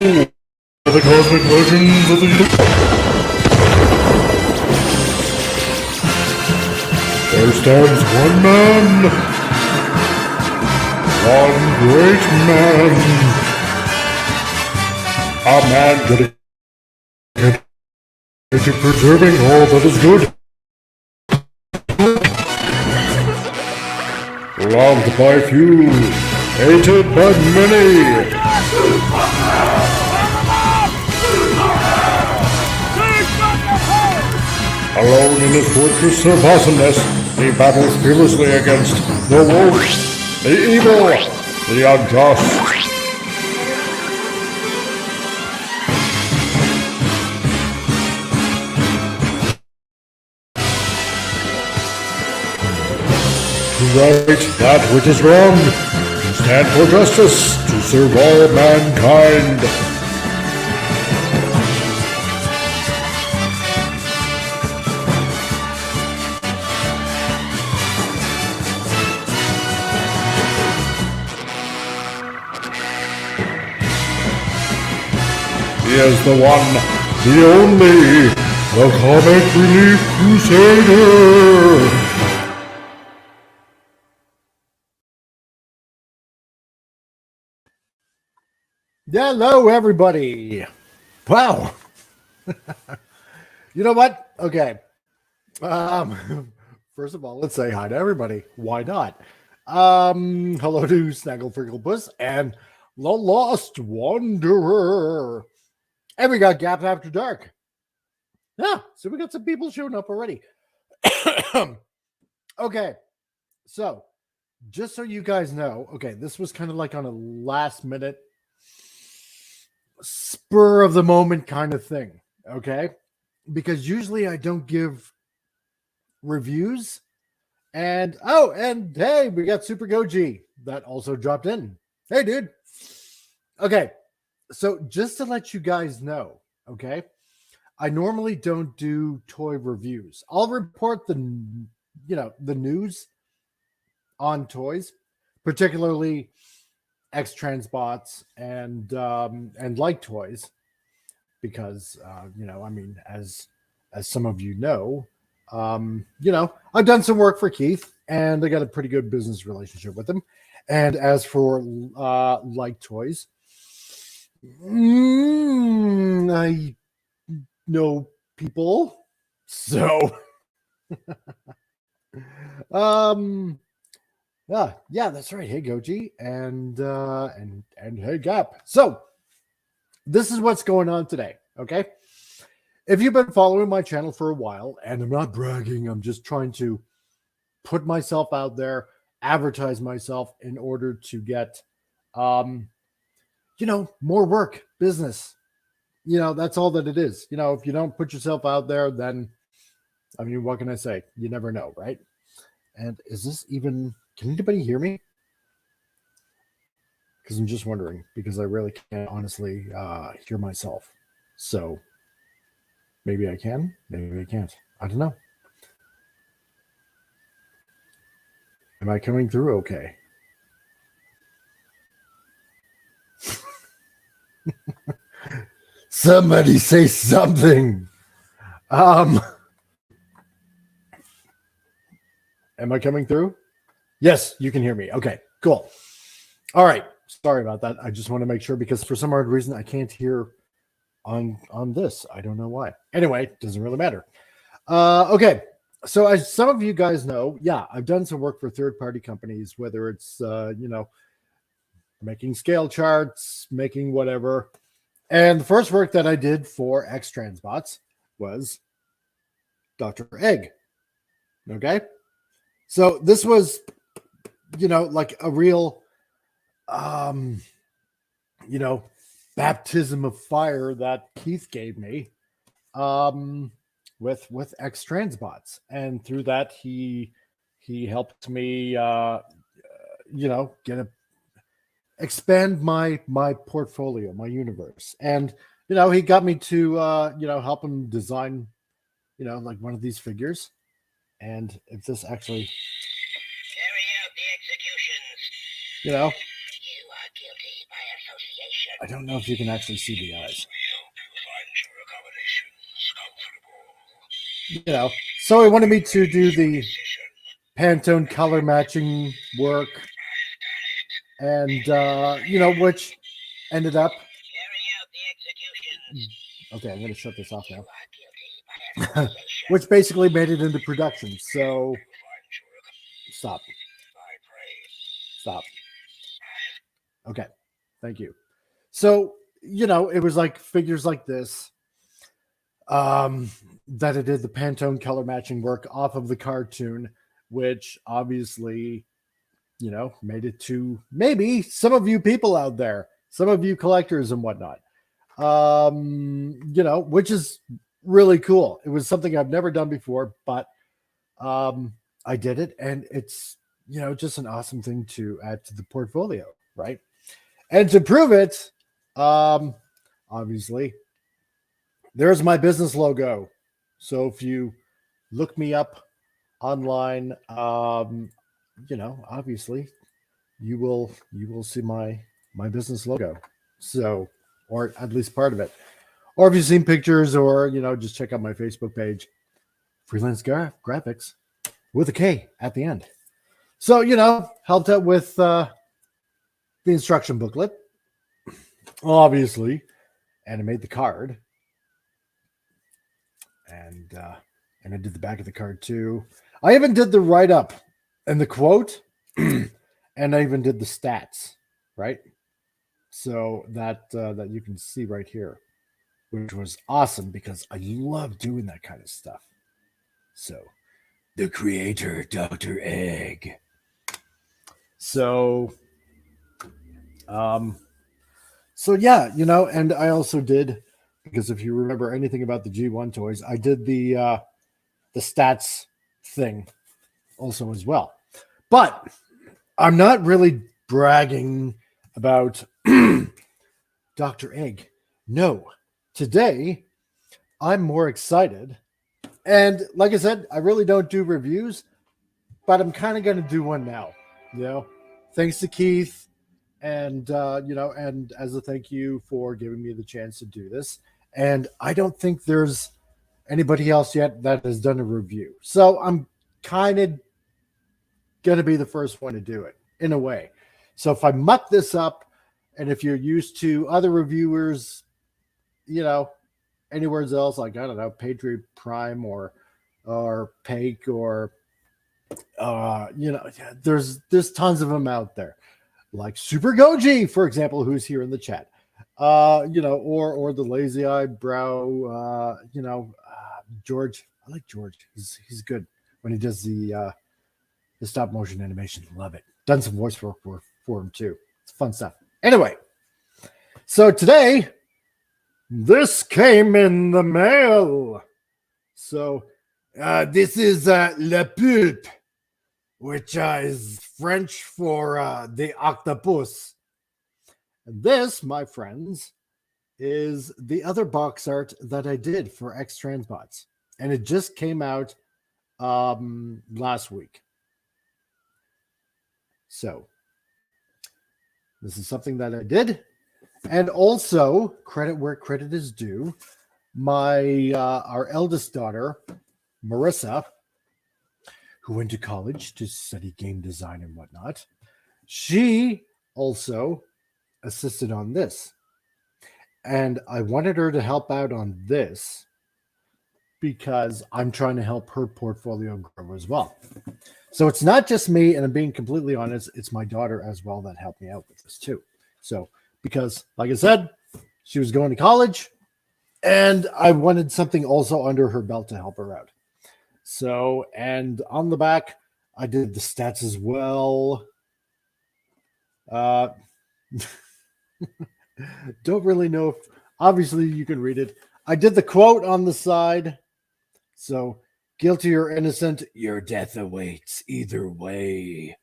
The cosmic versions of the There stands one man, one great man, a man dedicated to preserving all that is good, loved by few, hated by many. Alone in his fortress of awesomeness, he battles fearlessly against the wolf, the evil, the unjust. To right that which is wrong, to stand for justice, to serve all mankind. He is the one, the only, the Comic Relief Crusader! Hello, everybody! Wow! You know what? Okay. First of all, let's say hi to everybody. Why not? Hello to Snaggle Frigglepuss and the Lost Wanderer. And we got Gaps After Dark. Yeah, so we got some people showing up already. Okay, so just so you guys know, okay, this was kind of like on a last minute, spur of the moment kind of thing, okay? Because usually I don't give reviews. And hey, we got Super Goji that also dropped in. Hey, dude. Okay. So just to let you guys know, okay, I normally don't do toy reviews. I'll report the news on toys, particularly X-Transbots and like toys, because as some of you know, I've done some work for Keith, and I got a pretty good business relationship with him. And as for like toys, I know people, so yeah, that's right. Hey Goji and hey Gap. So this is what's going on today, okay? If you've been following my channel for a while, and I'm not bragging, I'm just trying to put myself out there, advertise myself in order to get more work, business. That's all that it is. If you don't put yourself out there, then what can I say? You never know, right? And is this even, can anybody hear me? Because I'm just wondering, because I really can't honestly hear myself. So maybe I can, maybe I can't. I don't know. Am I coming through okay? Somebody say something. Am I coming through? Yes, you can hear me. Okay, cool. All right. Sorry about that. I just want to make sure, because for some odd reason I can't hear on this. I don't know why. Anyway, doesn't really matter. Okay. So as some of you guys know, yeah, I've done some work for third-party companies, whether it's making scale charts, making whatever. And the first work that I did for X-Transbots was Dr. Egg. Okay? So this was, like a real, baptism of fire that Keith gave me with X-Transbots. And through that, he helped me, expand my portfolio, my universe. And, he got me to, help him design, like one of these figures. And if this actually, carry out the executions. You are guilty by association. I don't know if you can actually see the eyes. You know, so he wanted me to do the Pantone color matching work, and you know, which ended up. Okay, I'm going to shut this off now. Which basically made it into production. So stop. Stop. Okay, thank you. So you know, it was like figures like this that it did the Pantone color matching work off of the cartoon, which obviously, you know, made it to maybe some of you people out there, some of you collectors and whatnot. You know, which is really cool. It was something I've never done before, but I did it, and it's, you know, just an awesome thing to add to the portfolio, right? And to prove it, obviously, there's my business logo. So if you look me up online, you know, obviously, you will see my business logo. So, or at least part of it. Or if you've seen pictures, or you know, just check out my Facebook page, Freelance Graphics with a K at the end. So you know, helped out with the instruction booklet, obviously, and I made the card, and I did the back of the card too. I even did the write up and the quote, and I even did the stats, right? So that that you can see right here, which was awesome because I love doing that kind of stuff. So, the creator, Dr. Egg. So, so yeah, you know, and I also did, because if you remember anything about the G1 toys, I did the stats thing also as well. But I'm not really bragging about Dr. Egg. No, today I'm more excited. And like I said, I really don't do reviews, but I'm kind of going to do one now, you know, thanks to Keith, and, you know, and as a thank you for giving me the chance to do this. And I don't think there's anybody else yet that has done a review. So I'm kind of going to be the first one to do it in a way. So if I muck this up, and if you're used to other reviewers, you know, anywhere else, like, I don't know, Patriot Prime or Pake, or you know, there's tons of them out there, like Super Goji, for example, who's here in the chat, you know, or the Lazy Eyebrow, you know, George. I like George. He's good when he does the stop motion animation. Love it. Done some voice work for him too. It's fun stuff. Anyway, so today this came in the mail. So this is Le Poulpe, which is French for the octopus. And this, my friends, is the other box art that I did for X-Transbots. And it just came out last week. So this is something that I did. And also, credit where credit is due, my our eldest daughter, Marissa, who went to college to study game design and whatnot, she also assisted on this. And I wanted her to help out on this because I'm trying to help her portfolio grow as well. So it's not just me, and I'm being completely honest, it's my daughter as well that helped me out with this too. So, because like I said, she was going to college, and I wanted something also under her belt to help her out. So, and on the back, I did the stats as well. Don't really know if, obviously you can read it. I did the quote on the side. So, guilty or innocent, your death awaits either way.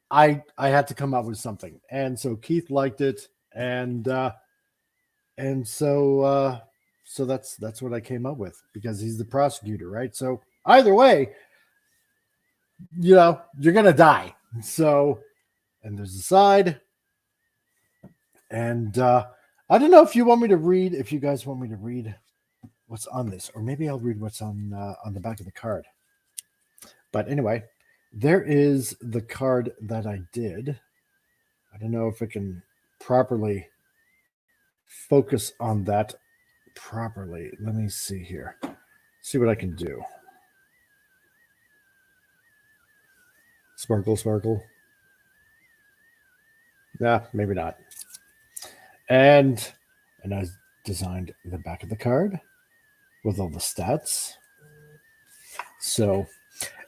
I had to come up with something, and so Keith liked it, and so that's what I came up with, because he's the prosecutor, right? So either way, you know, you're gonna die. So, and there's a side, And I don't know if you want me to read, if you guys want me to read what's on this, or maybe I'll read what's on the back of the card. But anyway, there is the card that I did. I don't know if I can properly focus on that properly. Let me see here. See what I can do. Sparkle, sparkle. Nah, maybe not. And I designed the back of the card with all the stats. So,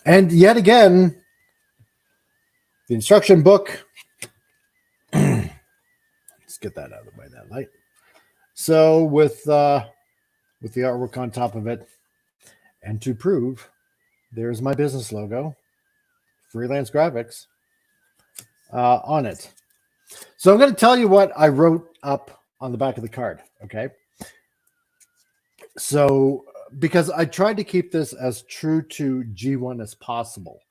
and yet again, the instruction book. Let's get that out of the way, that light. So with the artwork on top of it, and to prove, there's my business logo, Freelance Graphics, on it. So I'm going to tell you what I wrote up on the back of the card, okay? So, because I tried to keep this as true to G1 as possible,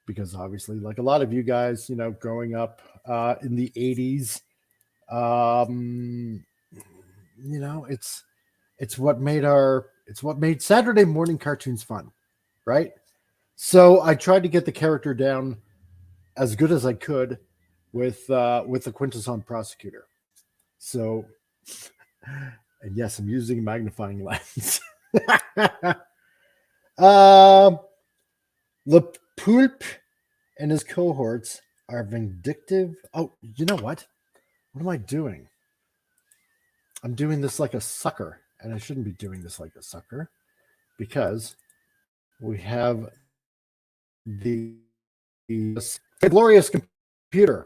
because obviously, like a lot of you guys, you know, growing up in the 80s, you know, it's what made Saturday morning cartoons fun, right? So I tried to get the character down as good as I could with the Quintesson prosecutor. So, and yes, I'm using a magnifying lens. Le Poulpe and his cohorts are vindictive. Oh, you know what? What am I doing? I'm doing this like a sucker, and I shouldn't be doing this like a sucker because we have the glorious computer.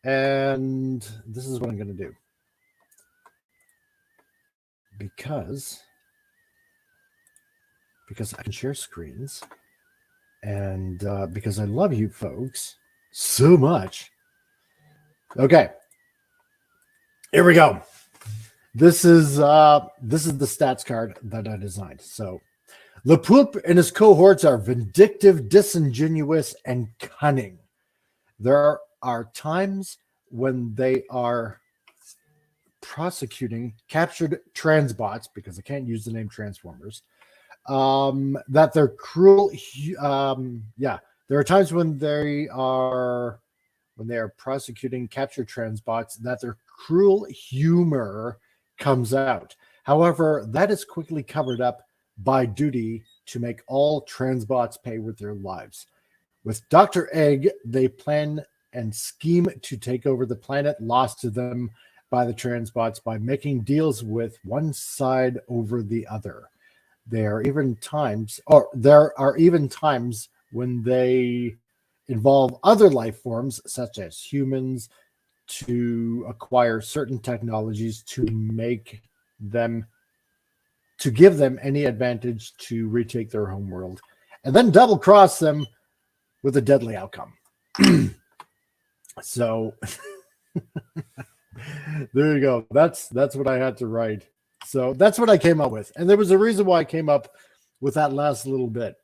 And this is what I'm going to do. Because I can share screens, and because I love you folks so much. Okay, here we go. This is the stats card that I designed. So, Le Poulpe and his cohorts are vindictive, disingenuous, and cunning. There are times when they are prosecuting captured transbots, because I can't use the name Transformers, that they're cruel. There are times when they are prosecuting captured transbots that their cruel humor comes out. However, that is quickly covered up by duty to make all transbots pay with their lives. With Dr. Egg, they plan and scheme to take over the planet lost to them by the transbots by making deals with one side over the other. There are even times when they involve other life forms, such as humans, to acquire certain technologies to give them any advantage to retake their home world, and then double cross them with a deadly outcome. So there you go. That's what I had to write. So that's what I came up with. And there was a reason why I came up with that last little bit.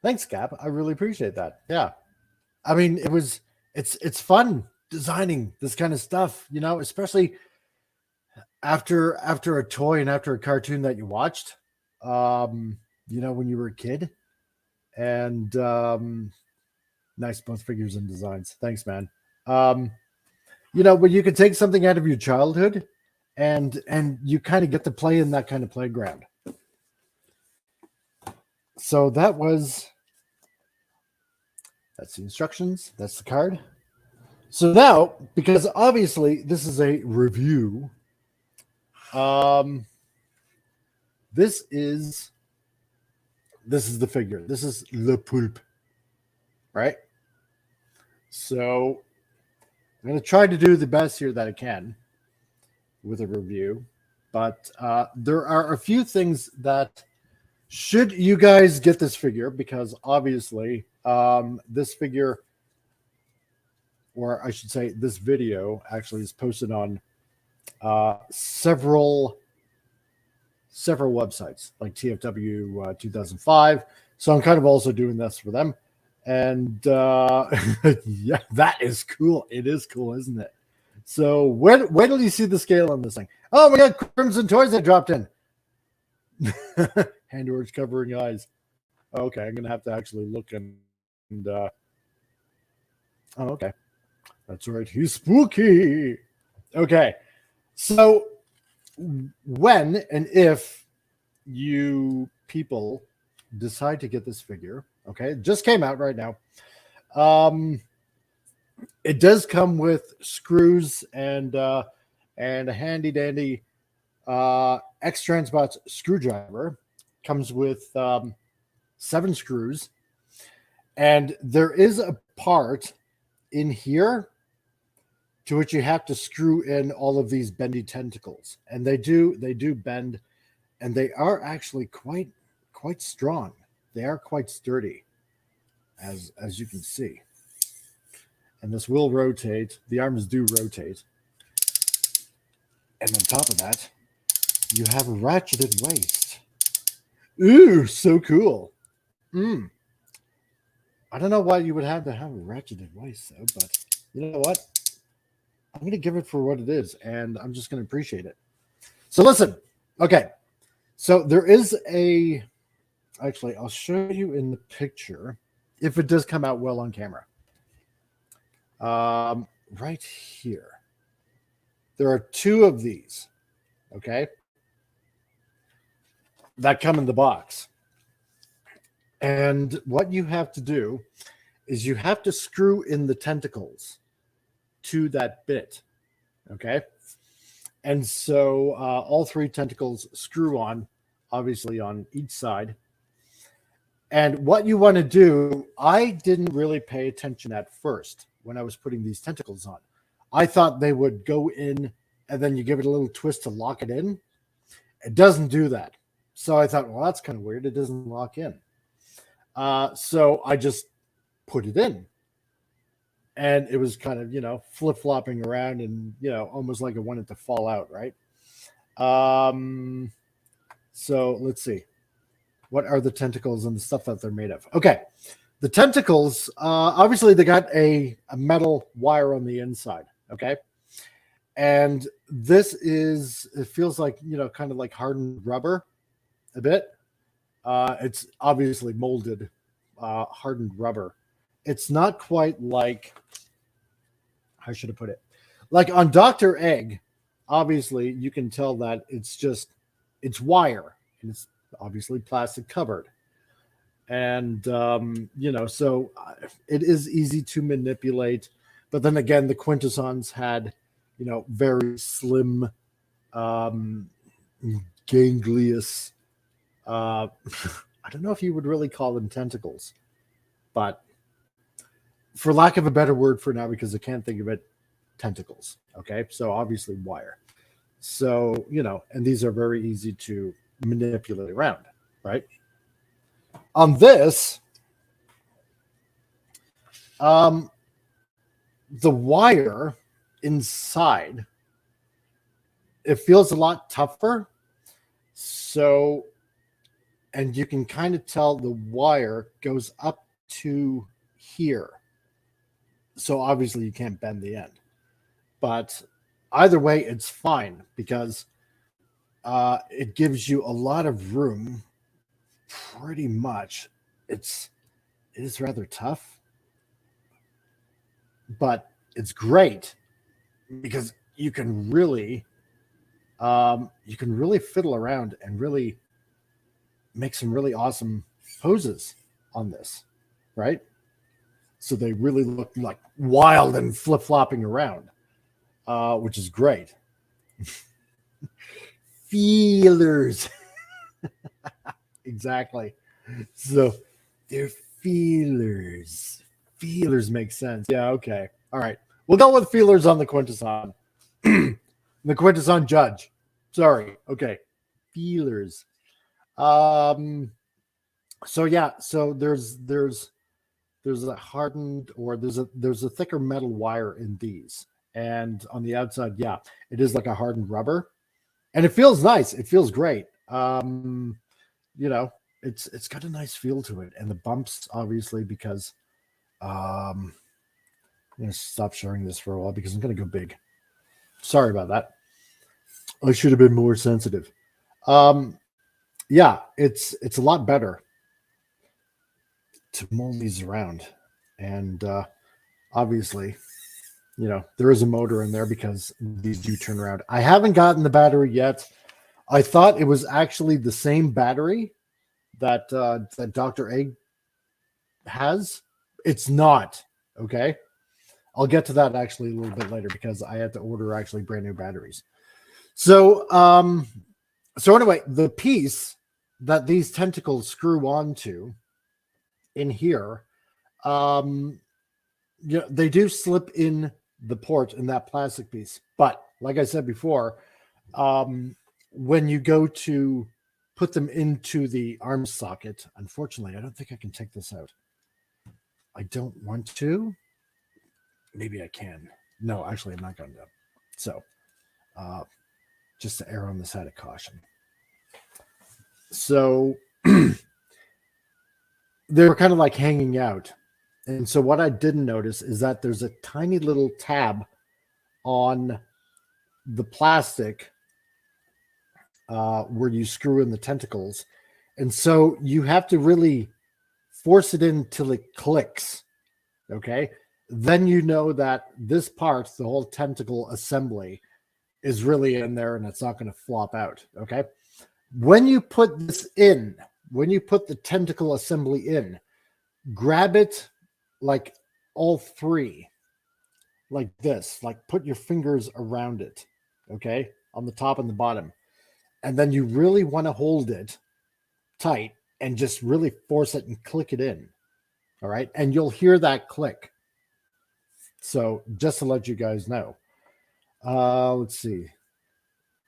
Thanks, Cap. I really appreciate that. Yeah. I mean, it's fun designing this kind of stuff, you know, especially after a toy and after a cartoon that you watched, you know, when you were a kid. And nice, both figures and designs. Thanks, man. You know, when you can take something out of your childhood and you kind of get to play in that kind of playground. So that's the instructions. That's the card. So now, because obviously this is a review, this is the figure. This is Le Poulpe, right? So I'm going to try to do the best here that I can with a review, but there are a few things that should you guys get this figure, because obviously this figure, or I should say this video, actually is posted on several websites like TFW 2005. So I'm kind of also doing this for them. And yeah, that is cool. It is cool, isn't it? So wait till you see the scale on this thing. Oh my God, Crimson Toys that dropped in. Handor's covering eyes. Okay, I'm gonna have to actually look and oh, okay, that's right. He's spooky. Okay, so when and if you people decide to get this figure, okay, it just came out right now. It does come with screws and a handy dandy X-Transbots screwdriver. Comes with 7 screws, and there is a part in here to which you have to screw in all of these bendy tentacles, and they do bend, and they are actually quite strong. They are quite sturdy, as you can see. And this will rotate. The arms do rotate. And on top of that, you have a ratcheted waist. Ooh, so cool. I don't know why you would have to have a ratcheted waist, though, but you know what? I'm going to give it for what it is, and I'm just going to appreciate it. So listen. Okay. So there is a... Actually, I'll show you in the picture if it does come out well on camera. Right here. There are 2 of these, okay, that come in the box. And what you have to do is you have to screw in the tentacles to that bit, okay? And so all 3 tentacles screw on, obviously on each side. And what you want to do, I didn't really pay attention at first when I was putting these tentacles on. I thought they would go in and then you give it a little twist to lock it in. It doesn't do that. So I thought, well, that's kind of weird. It doesn't lock in. So I just put it in. And it was kind of, flip-flopping around and, almost like it wanted to fall out, right? So let's see. What are the tentacles and the stuff that they're made of? Okay. The tentacles, obviously they got a metal wire on the inside, okay? And this is, it feels like, kind of like hardened rubber a bit. It's obviously molded hardened rubber. It's not quite like, how should I put it? Like on Dr. Egg, obviously you can tell that it's wire, and it's obviously plastic covered. And, so it is easy to manipulate. But then again, the Quintessons had, very slim, ganglious, I don't know if you would really call them tentacles, but for lack of a better word for now, because I can't think of it, tentacles. Okay. So obviously wire. So, and these are very easy to manipulate around, right? On this, the wire inside, it feels a lot tougher. So, and you can kind of tell the wire goes up to here. So obviously you can't bend the end. But either way, it's fine because it gives you a lot of room. Pretty much. It is rather tough, but it's great because you can really fiddle around and really make some really awesome poses on this, right? So they really look like wild and flip-flopping around, which is great. Feelers. Exactly. So they're feelers. Feelers make sense. Yeah, okay. All right. We'll go with feelers on the Quintesson. The Quintesson Judge. Sorry. Okay. Feelers. So yeah, so there's a hardened, or there's a thicker metal wire in these. And on the outside, yeah, it is like a hardened rubber. And it feels nice. It feels great. It's got a nice feel to it. And the bumps, obviously, because I'm going to stop sharing this for a while because I'm going to go big. Sorry about that. I should have been more sensitive. Yeah, it's a lot better to mold these around. And obviously, there is a motor in there because these do turn around. I haven't gotten the battery yet. I thought it was actually the same battery that Dr. Egg has. It's not. Okay. I'll get to that actually a little bit later because I had to order actually brand new batteries. So anyway, the piece that these tentacles screw onto in here, they do slip in the port in that plastic piece. But like I said before, when you go to put them into the arm socket, unfortunately, I don't think I can take this out. I don't want to. Maybe I can. No, actually, I'm not going to. So, just to err on the side of caution. So, they were kind of like hanging out. And so what I didn't notice is that there's a tiny little tab on the plastic where you screw in the tentacles. And so you have to really force it in till it clicks. Okay. Then you know that this part, the whole tentacle assembly, is really in there and it's not going to flop out. Okay. When you put this in, when you put the tentacle assembly in, grab it like all three, like this, like put your fingers around it, okay, on the top and the bottom. And then you really want to hold it tight and just really force it and click it in. All right. And you'll hear that click. So just to let you guys know, let's see.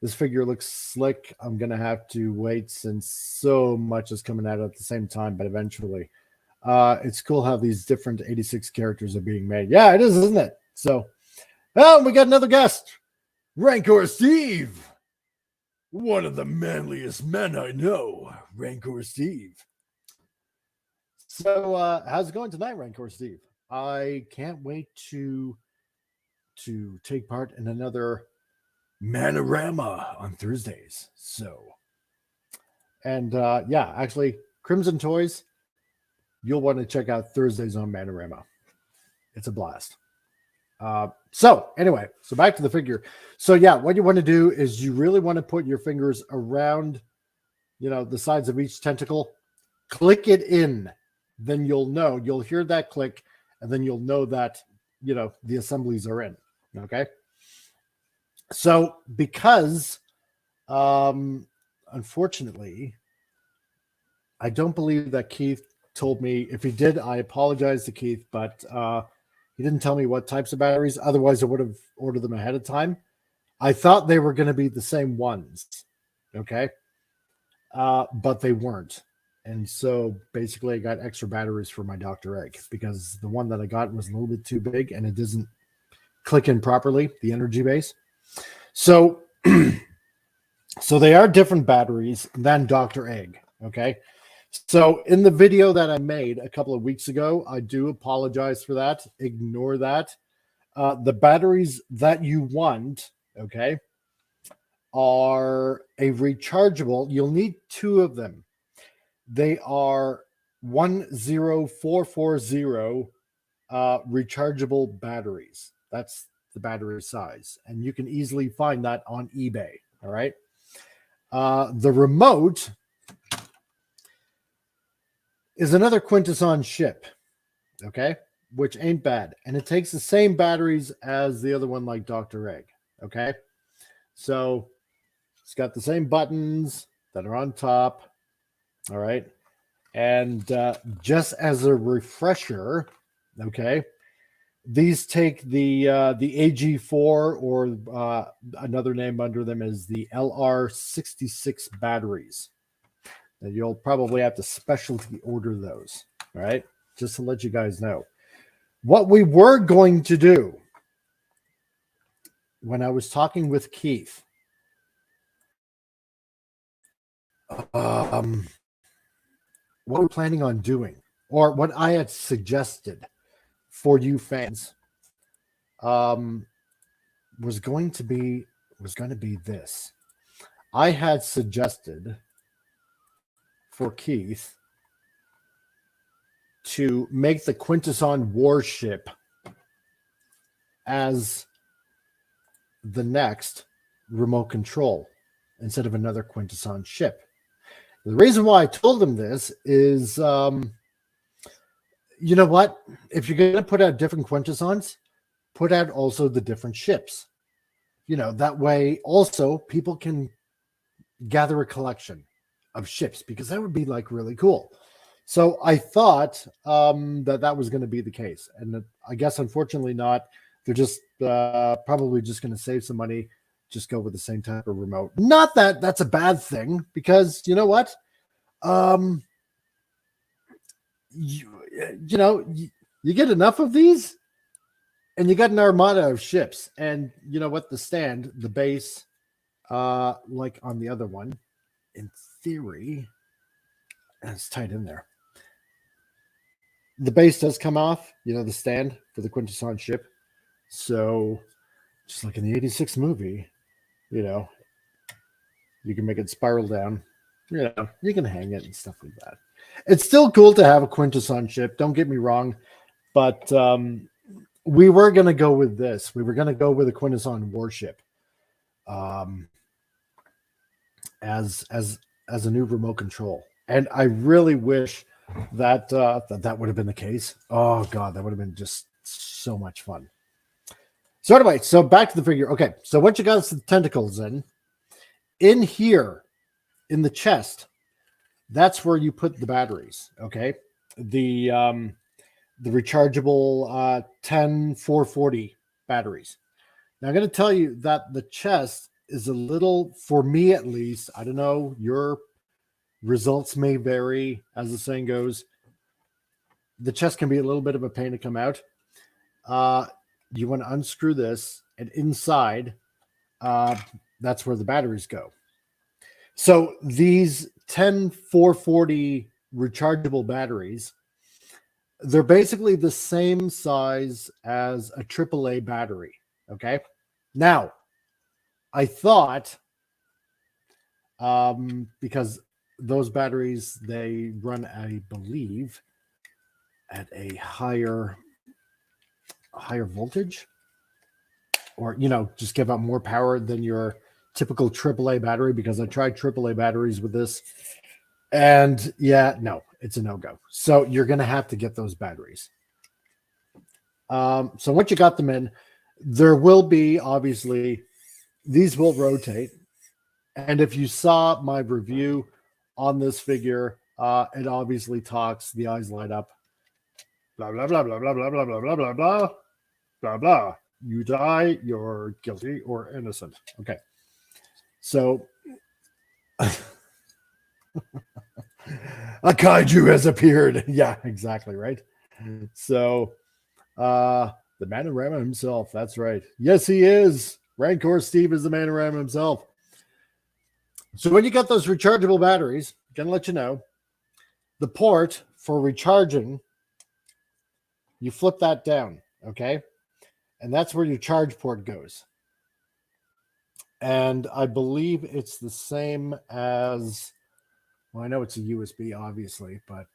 This figure looks slick. I'm going to have to wait since so much is coming out at the same time, but eventually. It's cool how these different 86 characters are being made. Yeah, it is, isn't it? So, we got another guest. Rancor Steve. One of the manliest men I know. Rancor Steve. So, how's it going tonight, Rancor Steve? I can't wait to take part in another Manorama on Thursdays. So, and yeah, actually, Crimson Toys, you'll want to check out Thursdays on Manorama. It's a blast. So anyway, so back to the figure. So yeah, what you want to do is you really want to put your fingers around, the sides of each tentacle, click it in, then you'll hear that click, and then you'll know that, the assemblies are in. Okay. So because, unfortunately, I don't believe that Keith told me. If he did, I apologize to Keith, but he didn't tell me what types of batteries. Otherwise, I would have ordered them ahead of time. I thought they were going to be the same ones. Okay. But they weren't. And so basically I got extra batteries for my Dr. Egg because the one that I got was a little bit too big and it doesn't click in properly, the energy base. So, so they are different batteries than Dr. Egg. Okay. So in the video that I made a couple of weeks ago, I do apologize for that. Ignore that. The batteries that you want, okay, are a rechargeable. You'll need two of them. They are 10440 rechargeable batteries. That's the battery size. And you can easily find that on eBay. All right. The remote is another Quintesson ship, okay, which ain't bad. And it takes the same batteries as the other one, like Dr. Egg, okay? So it's got the same buttons that are on top, all right? And just as a refresher, okay, these take the AG4, or another name under them is the LR66 batteries. You'll probably have to specialty order those, all right? Just to let you guys know. What we were going to do when I was talking with Keith, what we're planning on doing, or what I had suggested, for you fans was going to be this. I had suggested for Keith to make the Quintesson warship as the next remote control instead of another Quintesson ship. The reason why I told him this is, you know what? If you're going to put out different Quintessons, put out also the different ships. You know, that way also people can gather a collection of ships, because that would be like really cool. So I thought that was going to be the case. And I guess unfortunately not. They're just probably just going to save some money, just go with the same type of remote. Not that that's a bad thing, because you know what? You get enough of these and you got an armada of ships. And you know what? The base, like on the other one, in theory, it's tight in there. The base does come off, the stand for the Quintesson ship. So just like in the 86 movie, you can make it spiral down. You can hang it and stuff like that. It's still cool to have a Quintesson ship, don't get me wrong, but we were going to go with this. We were going to go with a Quintesson warship as a new remote control. And I really wish that that would have been the case. Oh God, that would have been just so much fun. So anyway, so back to the figure. Okay, so once you got the tentacles in here, in the chest, that's where you put the batteries. Okay, the rechargeable 10440 batteries. Now I'm going to tell you that the chest is a little, for me at least, I don't know, your results may vary, as the saying goes. The chest can be a little bit of a pain to come out. You want to unscrew this, and inside, that's where the batteries go. So these 10440 rechargeable batteries, they're basically the same size as a AAA battery. Okay. Now, I thought, because those batteries, they run, I believe, at a higher voltage, or just give out more power than your typical AAA battery, because I tried AAA batteries with this, and no, it's a no-go. So you're going to have to get those batteries. So once you got them in, there will be, obviously, these will rotate. And if you saw my review on this figure, it obviously talks, the eyes light up, blah, blah, blah, blah, blah, blah, blah, blah, blah, blah, blah, blah, blah. You die, you're guilty or innocent. Okay. So a kaiju has appeared. Yeah, exactly, right? So the Manorama himself, that's right. Yes, he is. Rancor Steve is the Manorama himself. So when you got those rechargeable batteries, I'm going to let you know, the port for recharging, you flip that down, okay? And that's where your charge port goes. And I believe it's the same as, well, I know it's a USB, obviously, but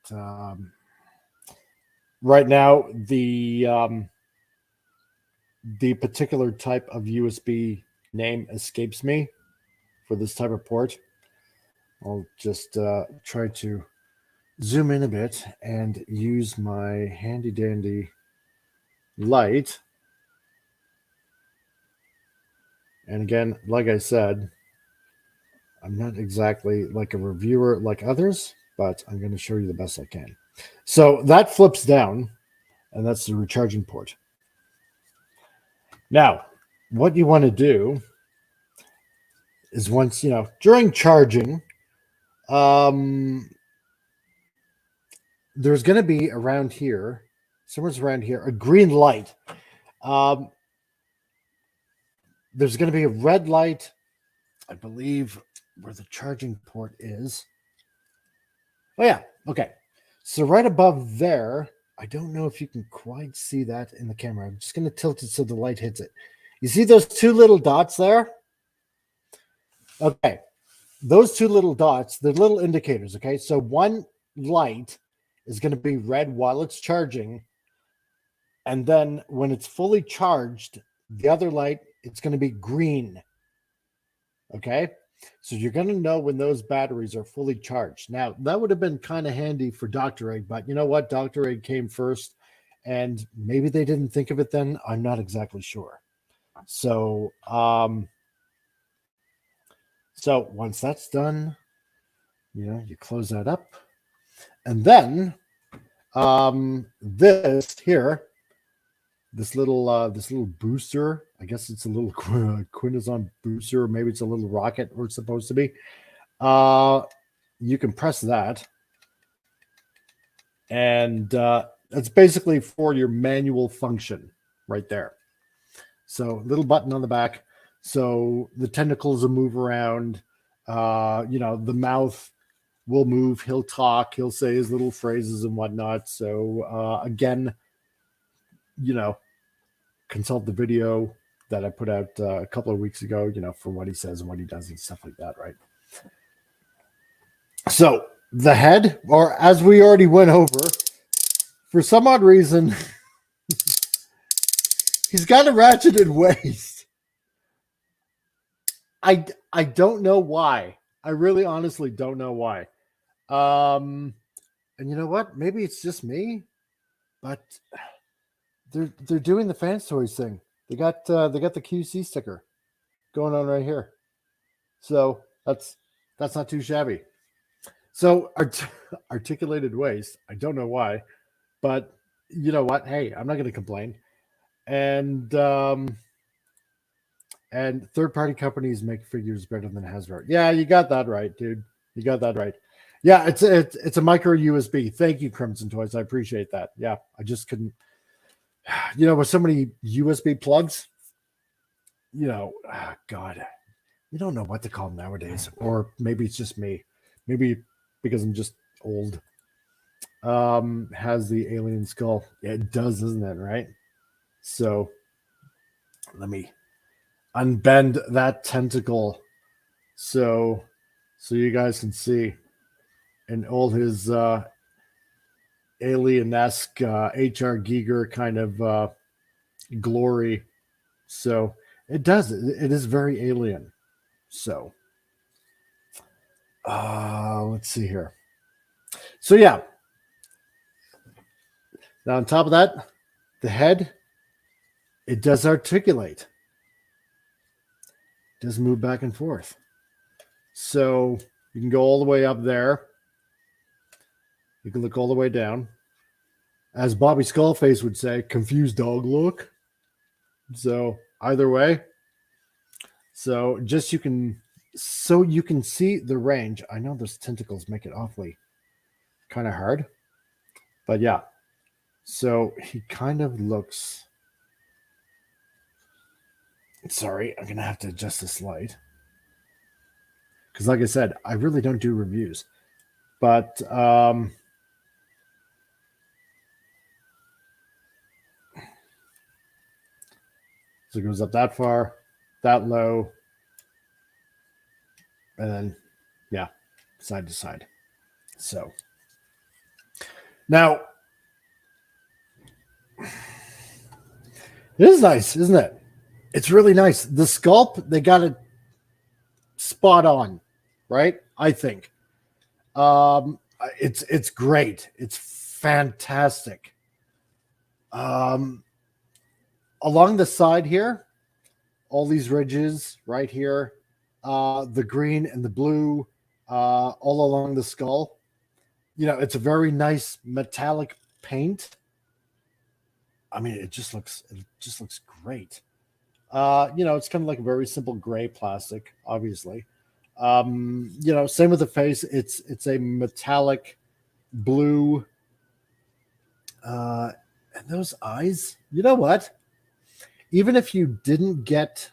right now the particular type of USB name escapes me for this type of port. I'll just try to zoom in a bit and use my handy dandy light. And again, like I said, I'm not exactly like a reviewer like others, but I'm going to show you the best I can. So that flips down, and that's the recharging port. Now, what you want to do is once, during charging, there's going to be around here, somewhere's around here, a green light. There's going to be a red light, I believe, where the charging port is. Oh, yeah. Okay. So right above there, I don't know if you can quite see that in the camera. I'm just going to tilt it so the light hits it. You see those two little dots there? Okay. Those two little dots, they're little indicators, okay? So one light is going to be red while it's charging. And then when it's fully charged, the other light, it's going to be green. Okay? So you're going to know when those batteries are fully charged. Now, that would have been kind of handy for Dr. Egg, but you know what? Dr. Egg came first, and maybe they didn't think of it then. I'm not exactly sure. So, so once that's done, you close that up. And then this here, this little booster, I guess it's a little Quintesson booster, or maybe it's a little rocket, or it's supposed to be. You can press that, and it's basically for your manual function right there. So little button on the back, so the tentacles will move around. The mouth will move. He'll talk. He'll say his little phrases and whatnot. So again, consult the video that I put out a couple of weeks ago, for what he says and what he does and stuff like that, right? So the head, or as we already went over, for some odd reason, he's got a ratcheted waist. I don't know why. I really honestly don't know why. And you know what? Maybe it's just me, but they're doing the Fans Toys thing. They got the QC sticker going on right here. So that's not too shabby. So articulated waist. I don't know why, but you know what? Hey, I'm not going to complain. And third-party companies make figures better than Hasbro. Yeah, you got that right, dude. You got that right. Yeah, it's a micro USB. Thank you, Crimson Toys. I appreciate that. Yeah, I just couldn't. With so many USB plugs, God, you don't know what to call them nowadays. Or maybe it's just me. Maybe because I'm just old. Has the alien skull. Yeah, it does, isn't it? Right? So let me unbend that tentacle so you guys can see in all his alien-esque H.R. Giger kind of glory. So it does. It is very alien. So let's see here. So yeah. Now on top of that, the head, it does articulate. It does move back and forth. So you can go all the way up there. You can look all the way down. As Bobby Skullface would say, confused dog look. So either way. So you can see the range. I know those tentacles make it awfully kind of hard. But yeah. So he kind of looks. Sorry, I'm going to have to adjust this light. Because like I said, I really don't do reviews. But so it goes up that far, that low, and then, yeah, side to side. So now, it is nice, isn't it? It's really nice. The sculpt, they got it spot on, right? I think. It's great. It's fantastic. Along the side here, all these ridges right here, the green and the blue, all along the skull. It's a very nice metallic paint. I mean, it just looks great. It's kind of like a very simple gray plastic, obviously. Same with the face. It's a metallic blue. And those eyes, you know what? Even if you didn't get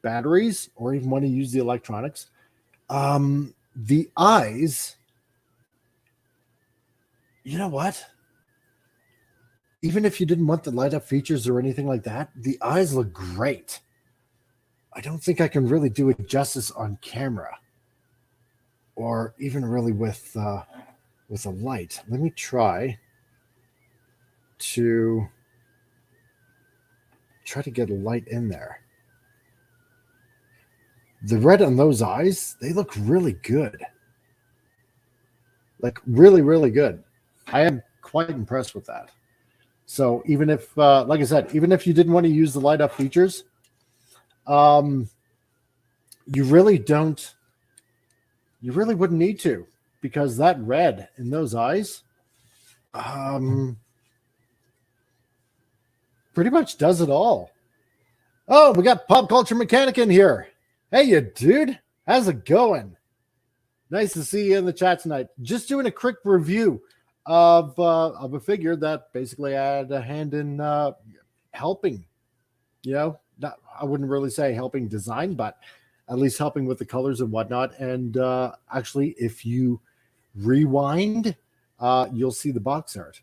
batteries or even want to use the electronics, the eyes, you know what? even if you didn't want the light up features or anything like that, the eyes look great. I don't think I can really do it justice on camera, or even really with a light. Let me try to get a light in there. The red on those eyes, they look really good. Like really, really good. I am quite impressed with that. So even if, like I said, even if you didn't want to use the light up features, you really wouldn't need to, because that red in those eyes, pretty much does it all. Oh, we got Pop Culture Mechanic in here. Hey, you dude. How's it going? Nice to see you in the chat tonight. Just doing a quick review of a figure that basically I had a hand in helping. You know, I wouldn't really say helping design, but at least helping with the colors and whatnot. And actually, if you rewind, you'll see the box art.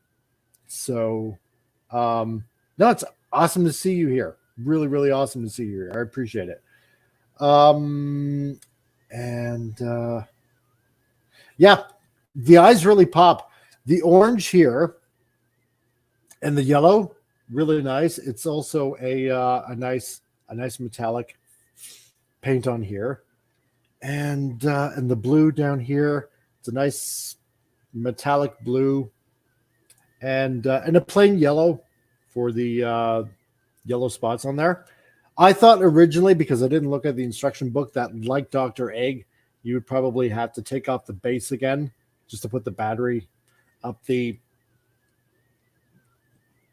So, no, it's awesome to see you here. Really, really awesome to see you here. I appreciate it. Yeah, the eyes really pop. The orange here and the yellow, really nice. It's also a nice metallic paint on here, and the blue down here. It's a nice metallic blue, and a plain yellow for the yellow spots on there. I thought originally, because I didn't look at the instruction book, that like Dr. Egg, you would probably have to take off the base again just to put the battery up the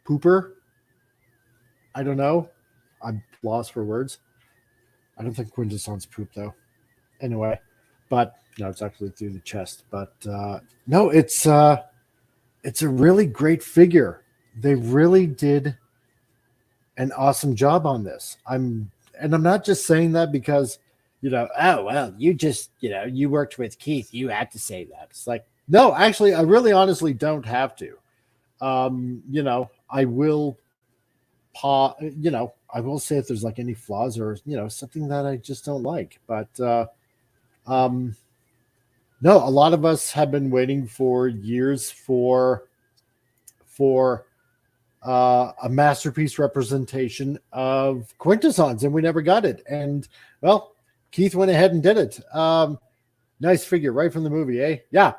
pooper. I don't know. I'm lost for words. I don't think Quintesson's poop, though. Anyway, but no, it's actually through the chest. But no, it's a really great figure. They really did an awesome job on this. I'm not just saying that because, oh, well, you worked with Keith. You had to say that. It's like, no, actually, I really honestly don't have to. I will I will say if there's like any flaws or, something that I just don't like. But no, a lot of us have been waiting for years for a masterpiece representation of Quintessons, and we never got it. And well, Keith went ahead and did it. Nice figure right from the movie, eh? Yeah.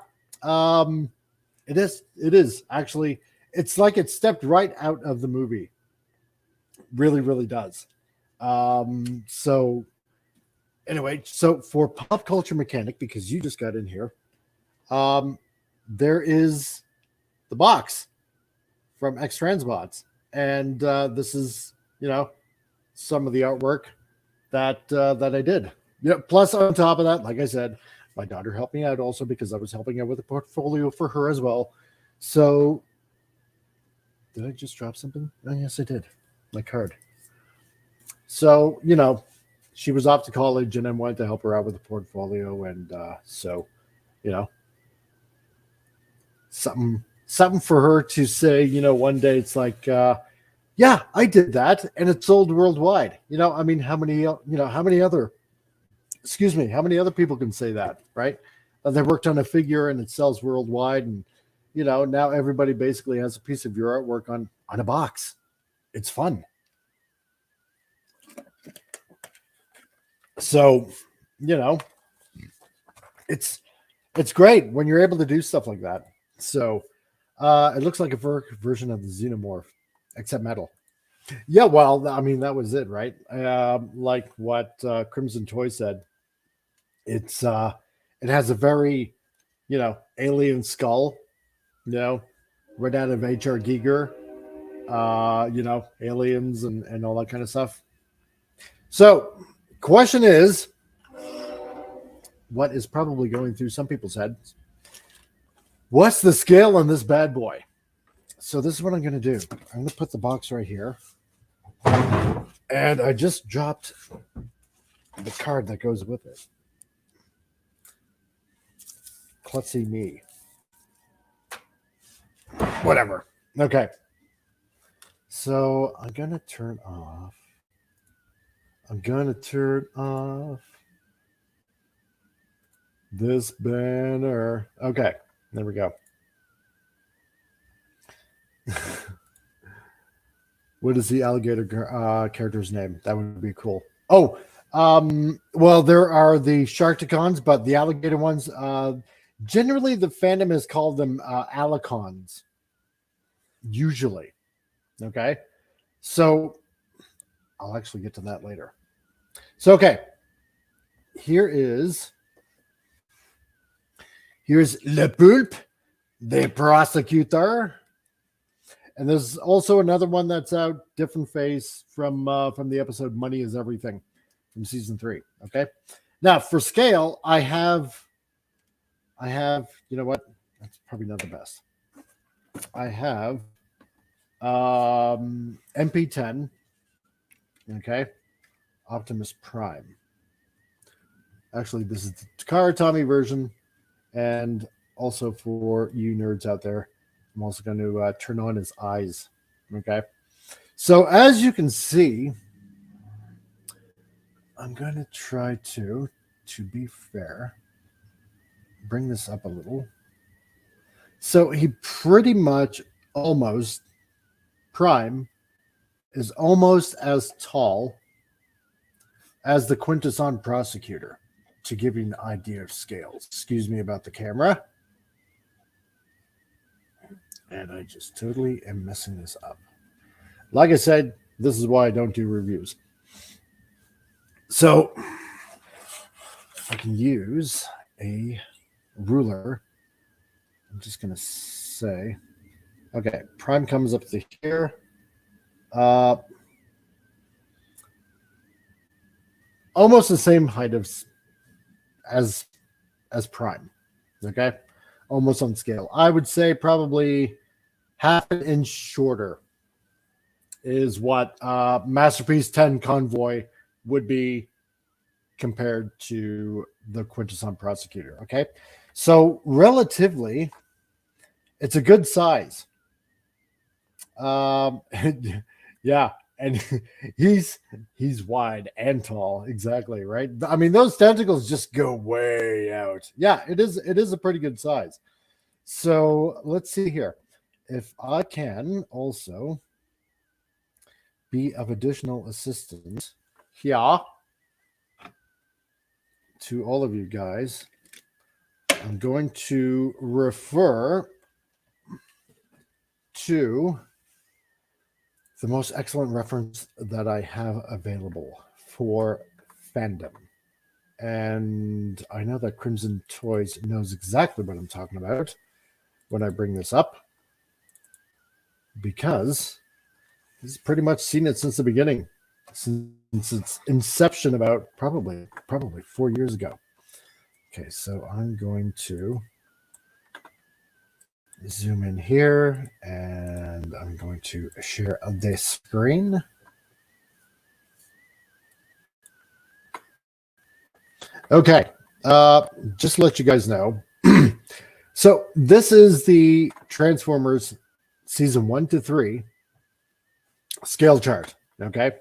It is actually, it's like it stepped right out of the movie. Really, really does. So anyway, so for Pop Culture Mechanic, because you just got in here, there is the box from X-Transbots, and this is some of the artwork that I did. Plus on top of that, like I said, my daughter helped me out also because I was helping out with a portfolio for her as well. So did I just drop something? Oh, yes, I did. My card. So she was off to college, and I wanted to help her out with the portfolio, and so something for her to say, one day it's like, yeah, I did that, and it sold worldwide. I mean, how many other people can say that, right? They worked on a figure and it sells worldwide, and now everybody basically has a piece of your artwork on a box. It's fun. So, it's great when you're able to do stuff like that. So, it looks like a version of the Xenomorph, except metal. Yeah, well, I mean, that was it, right? Like what Crimson Toy said. It has a very, alien skull, right out of H.R. Giger, aliens and all that kind of stuff. So, question is, what is probably going through some people's heads? What's the scale on this bad boy? So this is what I'm going to do. I'm going to put the box right here. And I just dropped the card that goes with it. Klutzy me. Whatever. Okay. So I'm gonna turn off. This banner. Okay, there we go. What is the alligator character's name? That would be cool. Oh, well, there are the Sharkticons, but the alligator ones, generally the fandom has called them Alicons, usually. Okay, so I'll actually get to that later. So, okay, here's Le Poulpe, the prosecutor. And there's also another one that's out, different face from the episode "Money Is Everything" from season 3. Okay, now for scale, I have. You know what? That's probably not the best. I have MP10. Okay, Optimus Prime. Actually, this is the Takara Tommy version, and also for you nerds out there, I'm also going to turn on his eyes. Okay. So as you can see, I'm going to try to be fair, bring this up a little. So he pretty much almost, Prime is almost as tall as the Quintesson prosecutor, to give you an idea of scales. Excuse me about the camera. And I just totally am messing this up. Like I said, this is why I don't do reviews. So I can use a ruler. I'm just going to say, okay, Prime comes up to here. Almost the same height as Prime. Okay, almost on scale. I would say probably half an inch shorter is what Masterpiece 10 Convoy would be compared to the Quintesson prosecutor. Okay, so relatively, it's a good size. Yeah, and he's wide and tall. Exactly, right? I mean, those tentacles just go way out. Yeah, it is a pretty good size. So let's see here. If I can also be of additional assistance here to all of you guys, I'm going to refer to the most excellent reference that I have available for fandom. And I know that Crimson Toys knows exactly what I'm talking about when I bring this up, because he's pretty much seen it since the beginning, since its inception about probably 4 years ago. Okay, so I'm going to zoom in here, and I'm going to share the screen. Okay, just to let you guys know. So this is the Transformers season 1 to 3 scale chart. Okay,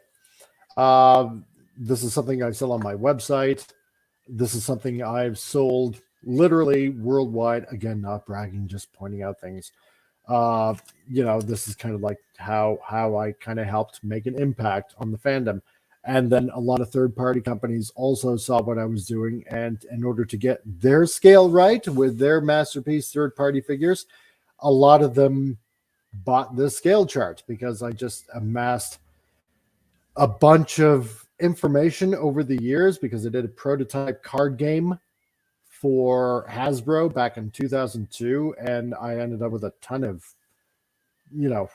this is something I sell on my website. This is something I've sold literally worldwide. Again, not bragging, just pointing out things. This is kind of like how I kind of helped make an impact on the fandom. And then a lot of third-party companies also saw what I was doing, and in order to get their scale right with their Masterpiece third-party figures, a lot of them bought this scale chart, because I just amassed a bunch of information over the years, because I did a prototype card game for Hasbro back in 2002, and I ended up with a ton of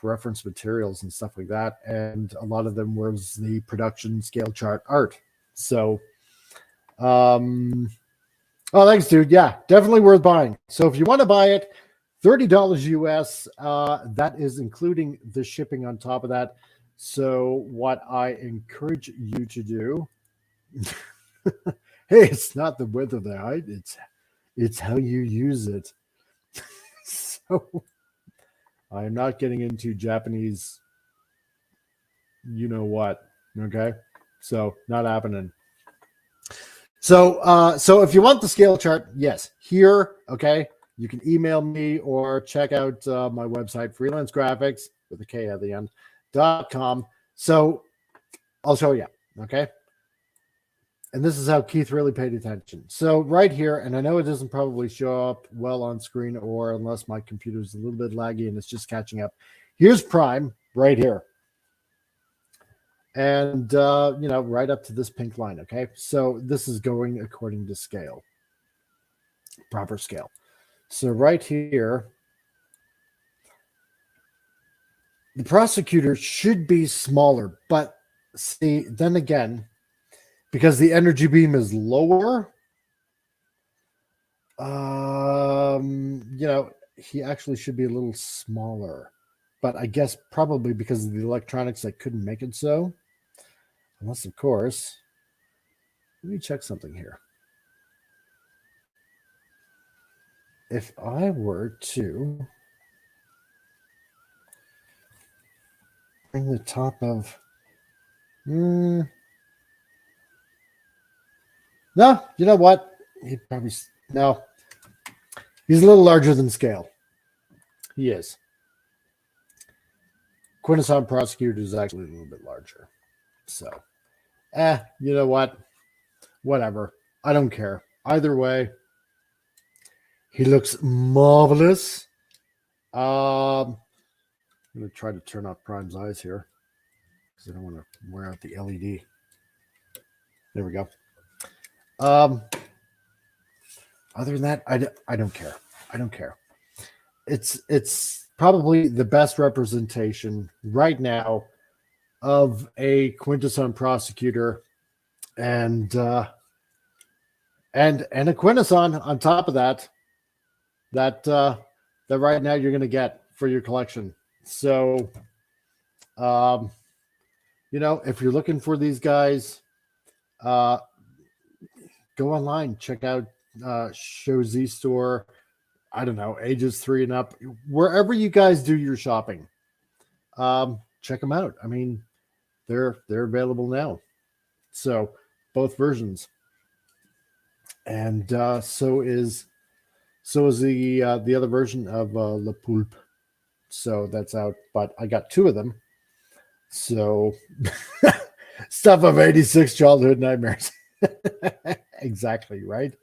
reference materials and stuff like that, and a lot of them was the production scale chart art. So thanks, dude. Yeah, definitely worth buying. So if you want to buy it, $30 US, that is including the shipping on top of that. So what I encourage you to do, hey, it's not the width of the height, it's how you use it. So I'm not getting into Japanese you know what. Okay, so not happening. So if you want the scale chart, yes, here. Okay, you can email me or check out my website, freelance graphics with a K at the end.com. So I'll show you. Okay. And this is how Keith really paid attention. So right here, and I know it doesn't probably show up well on screen, or unless my computer's a little bit laggy and it's just catching up. Here's prime right here. And, right up to this pink line, okay? So this is going according to scale, proper scale. So right here, the prosecutor should be smaller, but see, then again, because the energy beam is lower, he actually should be a little smaller. But I guess probably because of the electronics, I couldn't make it so. Unless, of course, let me check something here. If I were to bring the top of... No, you know what? He'd probably... No. He's a little larger than scale. He is. Quintesson Prosecutor is actually a little bit larger. So, you know what? Whatever. I don't care. Either way, he looks marvelous. I'm going to try to turn off Prime's eyes here because I don't want to wear out the LED. There we go. Other than that, I don't care. I don't care. It's probably the best representation right now of a Quintesson Prosecutor and a Quintesson on top of that right now you're going to get for your collection. So, if you're looking for these guys, go online, check out Show Z Store. I don't know, ages 3 and up, wherever you guys do your shopping. Check them out. I mean, they're available now. So both versions. And so is the other version of Le Poulpe. So that's out, but I got 2 of them. So stuff of 86 childhood nightmares. Exactly, right?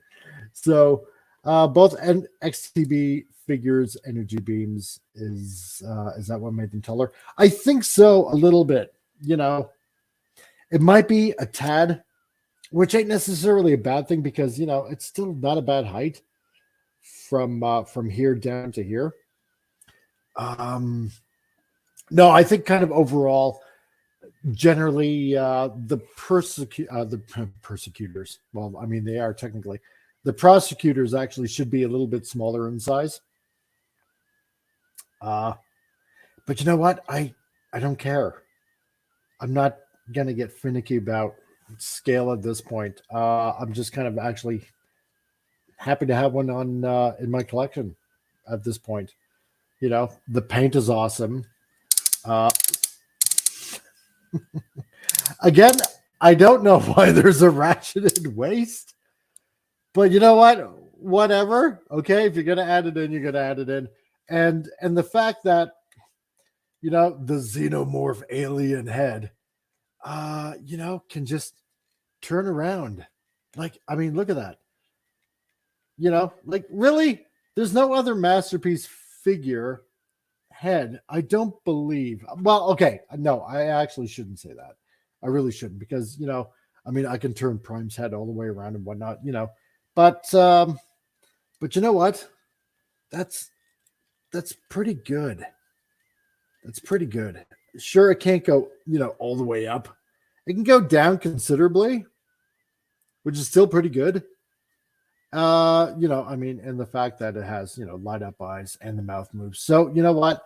So both XTB figures, energy beams, is that what made them taller? I think so, a little bit. It might be a tad, which ain't necessarily a bad thing because it's still not a bad height from here down to here. No, I think kind of overall, generally the persecutors. Well, I mean they are technically. The prosecutors actually should be a little bit smaller in size. But you know what? I don't care. I'm not going to get finicky about scale at this point. I'm just kind of actually happy to have one on in my collection at this point. The paint is awesome. Again, I don't know why there's a ratcheted waist. But you know what? Whatever. Okay, if you're gonna add it in, you're gonna add it in. And the fact that the xenomorph alien head can just turn around. Like, I mean, look at that. Like really, there's no other Masterpiece figure head. I don't believe. Well, okay, no, I actually shouldn't say that. I really shouldn't because I mean, I can turn Prime's head all the way around and whatnot. But you know what? That's pretty good. That's pretty good. Sure, it can't go, all the way up. It can go down considerably, which is still pretty good. I mean, and the fact that it has, light up eyes and the mouth moves. So, you know what?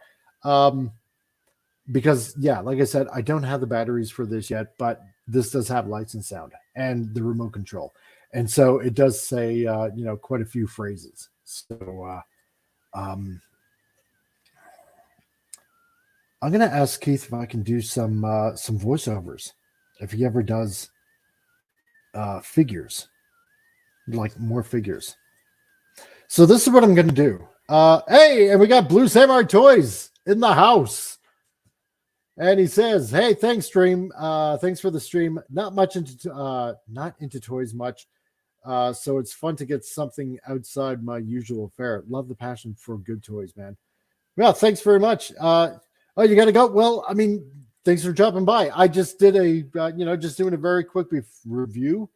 Because like I said, I don't have the batteries for this yet, but this does have lights and sound and the remote control. And so it does say, quite a few phrases. So, I'm gonna ask Keith if I can do some voiceovers, if he ever does figures, like more figures. So this is what I'm gonna do. Hey, and we got Blue Samurai Toys in the house. And he says, "Hey, thanks, stream. Thanks for the stream. Not into toys much. So it's fun to get something outside my usual fare. Love the passion for good toys, man. Well, thanks very much. Oh, you got to go. Well, I mean, thanks for dropping by. I just did just doing a very quick review,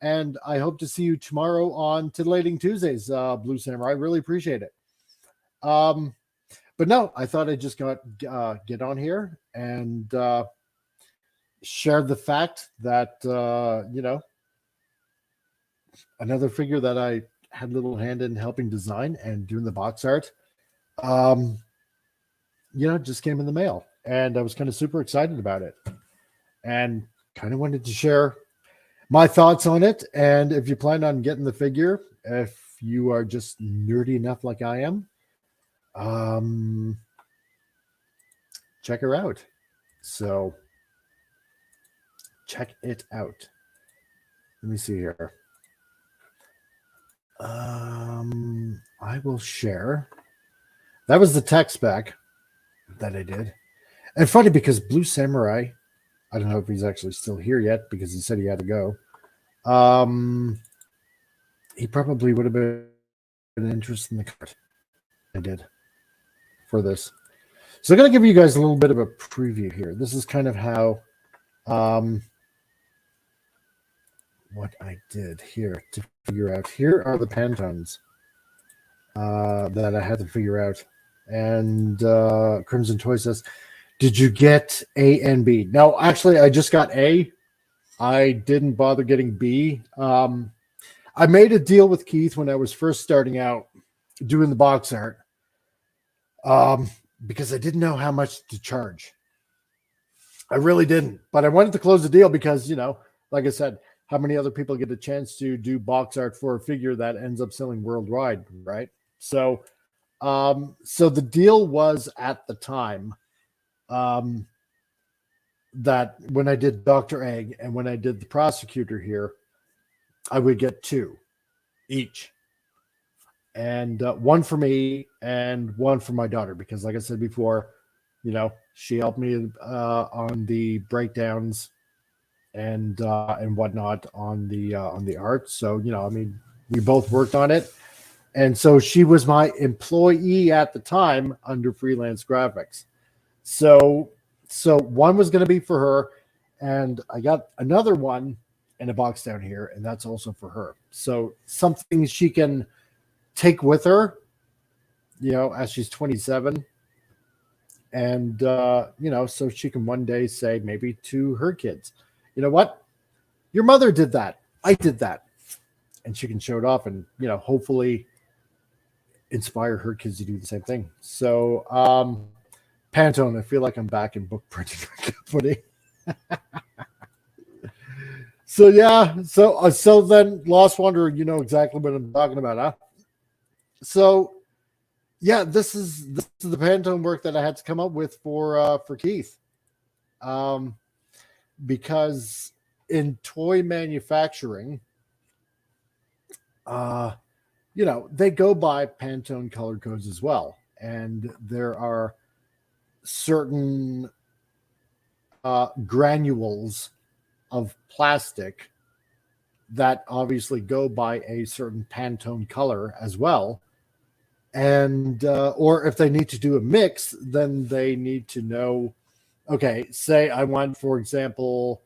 and I hope to see you tomorrow on Titillating Tuesdays, Blue Samurai. I really appreciate it. But no, I thought I'd just get on here and share the fact that another figure that I had a little hand in helping design and doing the box art, just came in the mail, and I was kind of super excited about it, and kind of wanted to share my thoughts on it. And if you plan on getting the figure, if you are just nerdy enough like I am, check her out. So check it out. Let me see here. I will share. That was the tech spec that I did. And funny, because Blue Samurai, I don't know if he's actually still here yet, because he said he had to go. He probably would have been interested in the card I did for this. So I'm going to give you guys a little bit of a preview here. This is kind of how what I did here to figure out. Here are the Pantones that I had to figure out. And Crimson Toy says, did you get A and B? No, actually, I just got A. I didn't bother getting B. I made a deal with Keith when I was first starting out doing the box art, because I didn't know how much to charge. I really didn't, but I wanted to close the deal because, like I said, how many other people get a chance to do box art for a figure that ends up selling worldwide, right? So, so the deal was at the time that when I did Dr. Egg and when I did the Prosecutor here, I would get 2 each. And one for me and one for my daughter, because like I said before, she helped me on the breakdowns and whatnot on the art. So, we both worked on it. And so she was my employee at the time under freelance graphics. So one was going to be for her, and I got another one in a box down here, and that's also for her. So something she can take with her, as she's 27. And, so she can one day say maybe to her kids, you know what? Your mother did that. I did that. And she can show it off and, hopefully inspire her kids to do the same thing. So, Pantone, I feel like I'm back in book printing company. So, yeah. So then Lost Wanderer, you know exactly what I'm talking about, huh? So, yeah, this is the Pantone work that I had to come up with for Keith, because in toy manufacturing, they go by Pantone color codes as well, and there are certain granules of plastic that obviously go by a certain Pantone color as well. And or if they need to do a mix, then they need to know, okay, say I want, for example,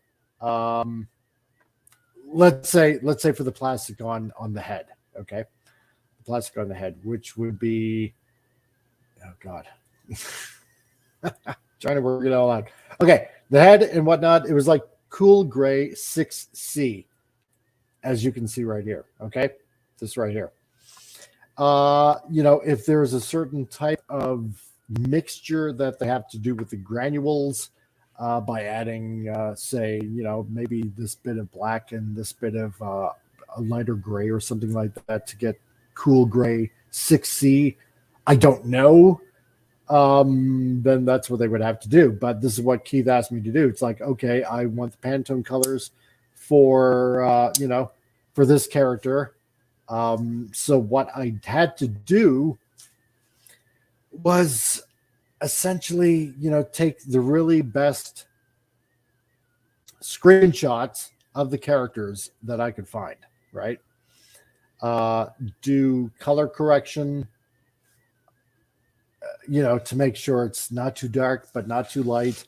let's say for the plastic on the head, okay, the plastic on the head, which would be, oh god, trying to work it all out. Okay, the head and whatnot, it was like cool gray 6C, as you can see right here. Okay, this right here. If there's a certain type of mixture that they have to do with the granules, by adding, say, maybe this bit of black and this bit of a lighter gray or something like that to get cool gray 6C. I don't know. then that's what they would have to do. But this is what Keith asked me to do. It's like, okay, I want the Pantone colors for for this character. So what I had to do was essentially, take the really best screenshots of the characters that I could find, right? Do color correction, to make sure it's not too dark, but not too light.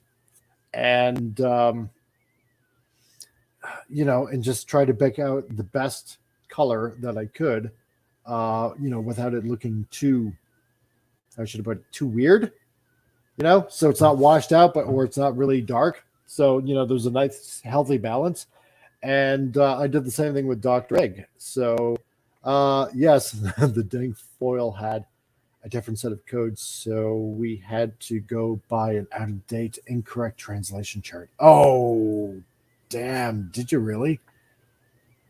And, and just try to pick out the best color that I could, without it looking too, I should have put too weird, so it's not washed out, or it's not really dark. So, there's a nice healthy balance. And I did the same thing with Dr. Egg. So, yes, the dang foil had a different set of codes. So we had to go buy an out-of-date, incorrect translation chart. Oh, damn. Did you really?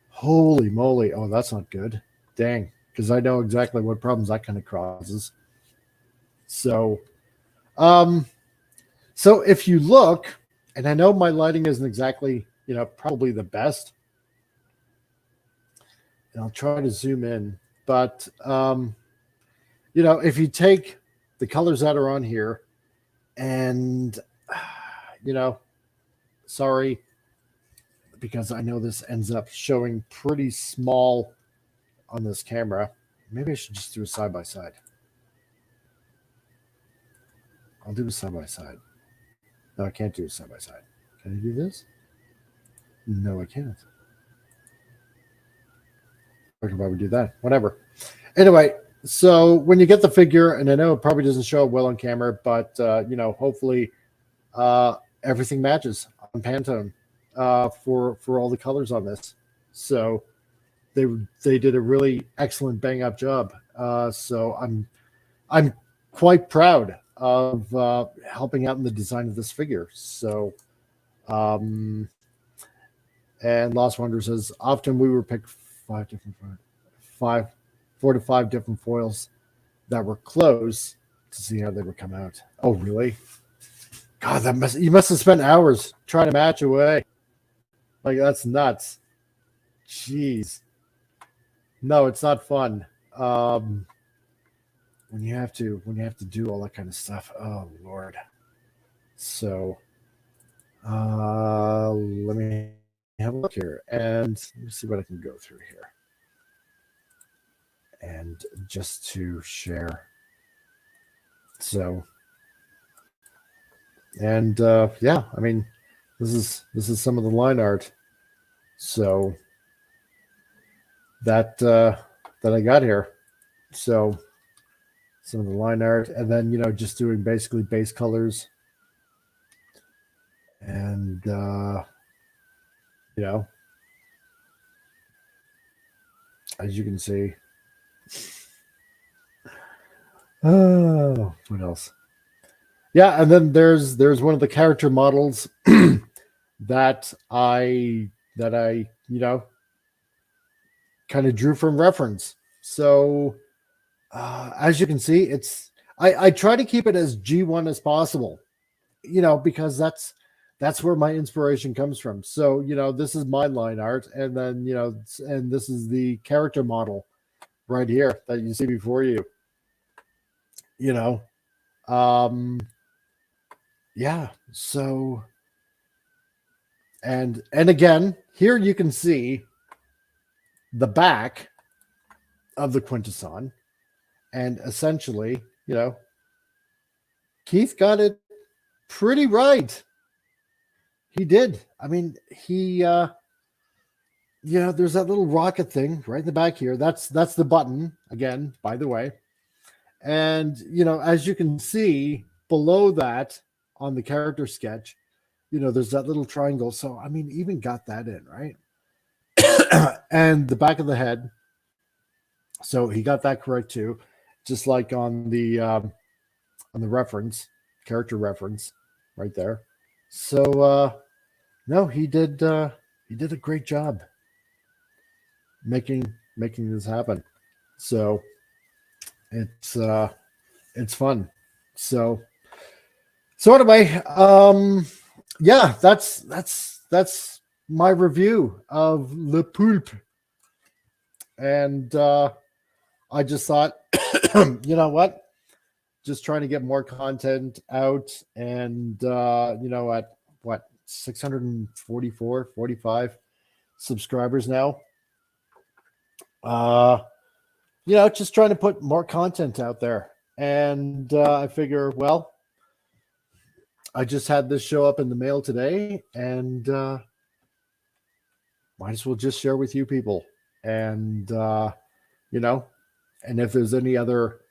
Holy moly. Oh, that's not good. Dang. Because I know exactly what problems that kind of causes. So, so if you look, and I know my lighting isn't exactly, probably the best, and I'll try to zoom in, but, if you take the colors that are on here and, sorry, because I know this ends up showing pretty small on this camera. Maybe I should just do a side-by-side. I'll do a side-by-side. No, I can't do a side-by-side. Can I do this? No, I can't. Why would we do that? Whatever. Anyway, so when you get the figure, and I know it probably doesn't show up well on camera, but, hopefully everything matches on Pantone for all the colors on this. So they did a really excellent bang-up job. So I'm quite proud of helping out in the design of this figure. So, and Lost Wonder says, often we would pick 4 to 5 different foils that were close to see how they would come out. Oh, really? God, you must have spent hours trying to match away. Like, that's nuts. Jeez. No, it's not fun. When you have to do all that kind of stuff. Oh, Lord. So, let me have a look here, and let me see what I can go through here. And just to share. So, and yeah, I mean, this is some of the line art. So that I got here. So some of the line art, and then just doing basically base colors, and as you can see. Oh, what else? Yeah, and then there's one of the character models that I kind of drew from reference. So as you can see, I try to keep it as G1 as possible, because that's where my inspiration comes from. So this is my line art, and then and this is the character model right here that you see before you. Yeah, so and again, here you can see the back of the Quintesson, and essentially, Keith got it pretty right. He did. I mean, he there's that little rocket thing right in the back here. That's the button again, by the way. And, as you can see below that on the character sketch, there's that little triangle. So, I mean, even got that in, right? And the back of the head. So he got that correct too. Just like on the reference, character reference right there. So, no, he did a great job making this happen. So, it's fun. So anyway, yeah, that's my review of Le Poulpe. And I just thought, you know what? Just trying to get more content out, and at what 644, 45 subscribers now. Just trying to put more content out there. And I figure, well, I just had this show up in the mail today, and might as well just share with you people. And and if there's any other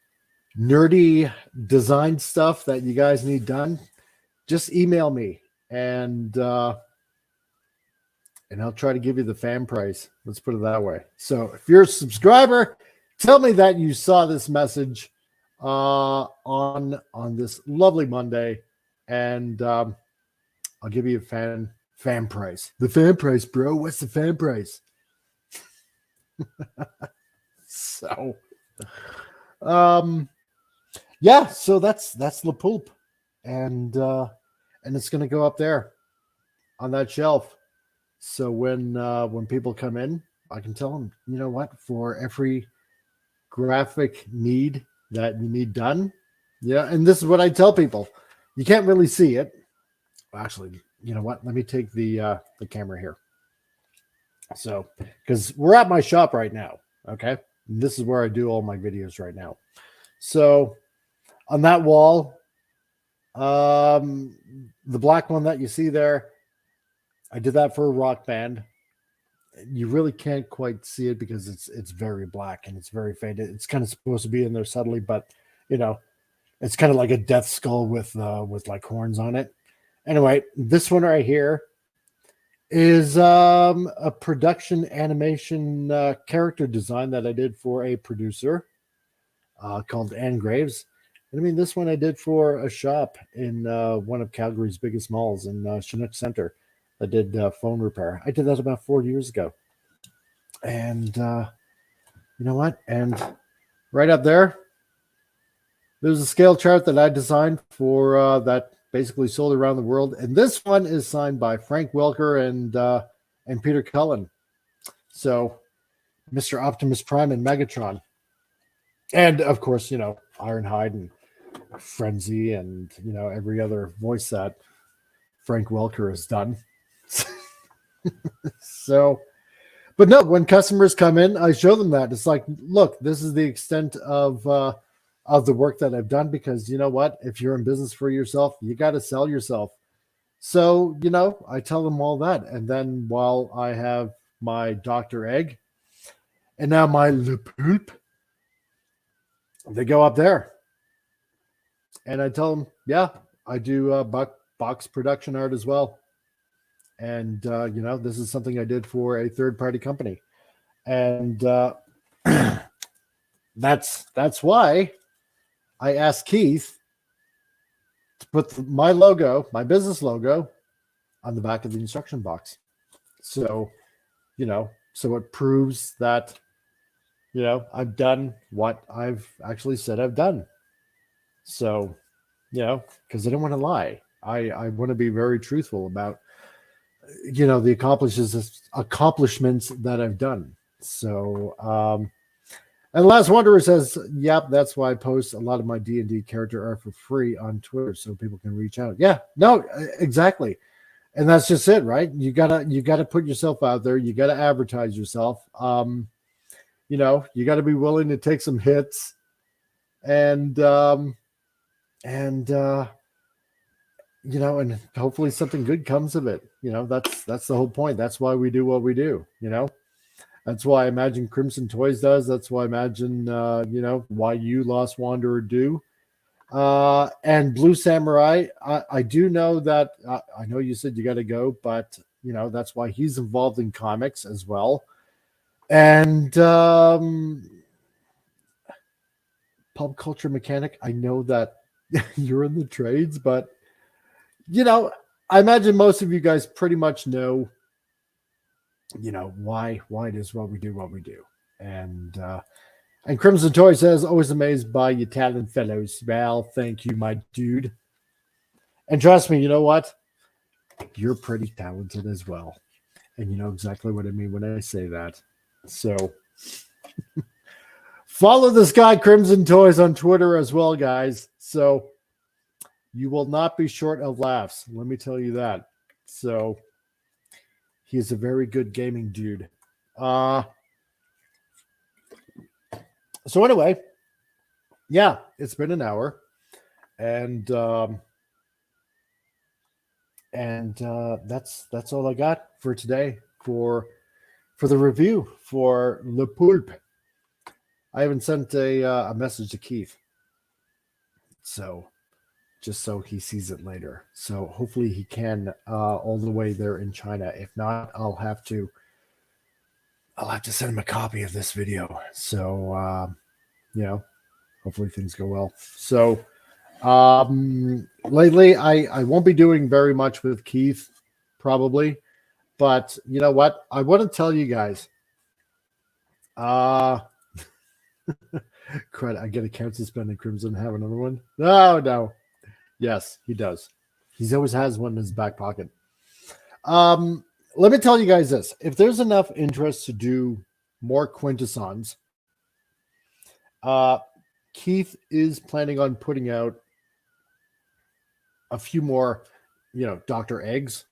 nerdy design stuff that you guys need done, just email me, and I'll try to give you the fan price. Let's put it that way. So if you're a subscriber, tell me that you saw this message on this lovely Monday, and I'll give you a fan price. The fan price, bro. What's the fan price? So yeah, so that's Le Poulpe, and it's going to go up there on that shelf. So when people come in, I can tell them, you know what, for every graphic need that you need done. Yeah, and this is what I tell people. You can't really see it. Actually, you know what? Let me take the camera here. So, because we're at my shop right now, okay? And this is where I do all my videos right now. So, on that wall, the black one that you see there, I did that for a rock band. You really can't quite see it because it's very black and it's very faded. It's kind of supposed to be in there subtly, but it's kind of like a death skull with like horns on it. Anyway, this one right here is a production animation character design that I did for a producer called Ann Graves. And I mean, this one I did for a shop in one of Calgary's biggest malls in Chinook Center. I did phone repair. I did that about 4 years ago. And you know what? And right up there, there's a scale chart that I designed for that basically sold around the world. And this one is signed by Frank Welker and Peter Cullen. So Mr. Optimus Prime and Megatron. And of course, Ironhide and Frenzy and, every other voice that Frank Welker has done. So, but no, when customers come in, I show them that. It's like, look, this is the extent of the work that I've done, because you know what? If you're in business for yourself, you got to sell yourself. So, I tell them all that. And then while I have my Dr. Egg and now my Le Poulpe, they go up there. And I tell them, yeah, I do box production art as well. And, this is something I did for a third-party company. And that's why I asked Keith to put my logo, my business logo, on the back of the instruction box. So, so it proves that, I've done what I've actually said I've done. So, because I don't want to lie. I want to be very truthful about, the accomplishments that I've done. So, and Last Wanderer says, yep, that's why I post a lot of my D&D character art for free on Twitter so people can reach out. Yeah, no, exactly. And that's just it, right? You gotta put yourself out there. You gotta advertise yourself. You gotta be willing to take some hits, and and hopefully something good comes of it. That's the whole point. That's why we do what we do. That's why I imagine Crimson Toys does. That's why I imagine, why you, Lost Wanderer, do. And Blue Samurai, I do know that, I know you said you got to go, but, that's why he's involved in comics as well. And Pop Culture Mechanic, I know that you're in the trades, but, I imagine most of you guys pretty much know, why it is what we do. And And Crimson Toy says, always amazed by your talent, fellows. Well, thank you, my dude. And trust me, you know what? You're pretty talented as well. And you know exactly what I mean when I say that. So follow this guy, Crimson Toys, on Twitter as well, guys. So you will not be short of laughs. Let me tell you that. So he's a very good gaming dude. So anyway, yeah, it's been an hour, and that's all I got for today for the review for Le Poulpe. I haven't sent a message to Keith, so just so he sees it later. So hopefully he can all the way there in China. If not, I'll have to send him a copy of this video. So you know, hopefully things go well. So lately I won't be doing very much with Keith, probably, but you know what? I want to tell you guys. Crud, I get a account suspended. Crimson have another one. No. Yes, he does. He always has one in his back pocket. Let me tell you guys this. If there's enough interest to do more quintessons, Keith is planning on putting out a few more, Dr. Eggs.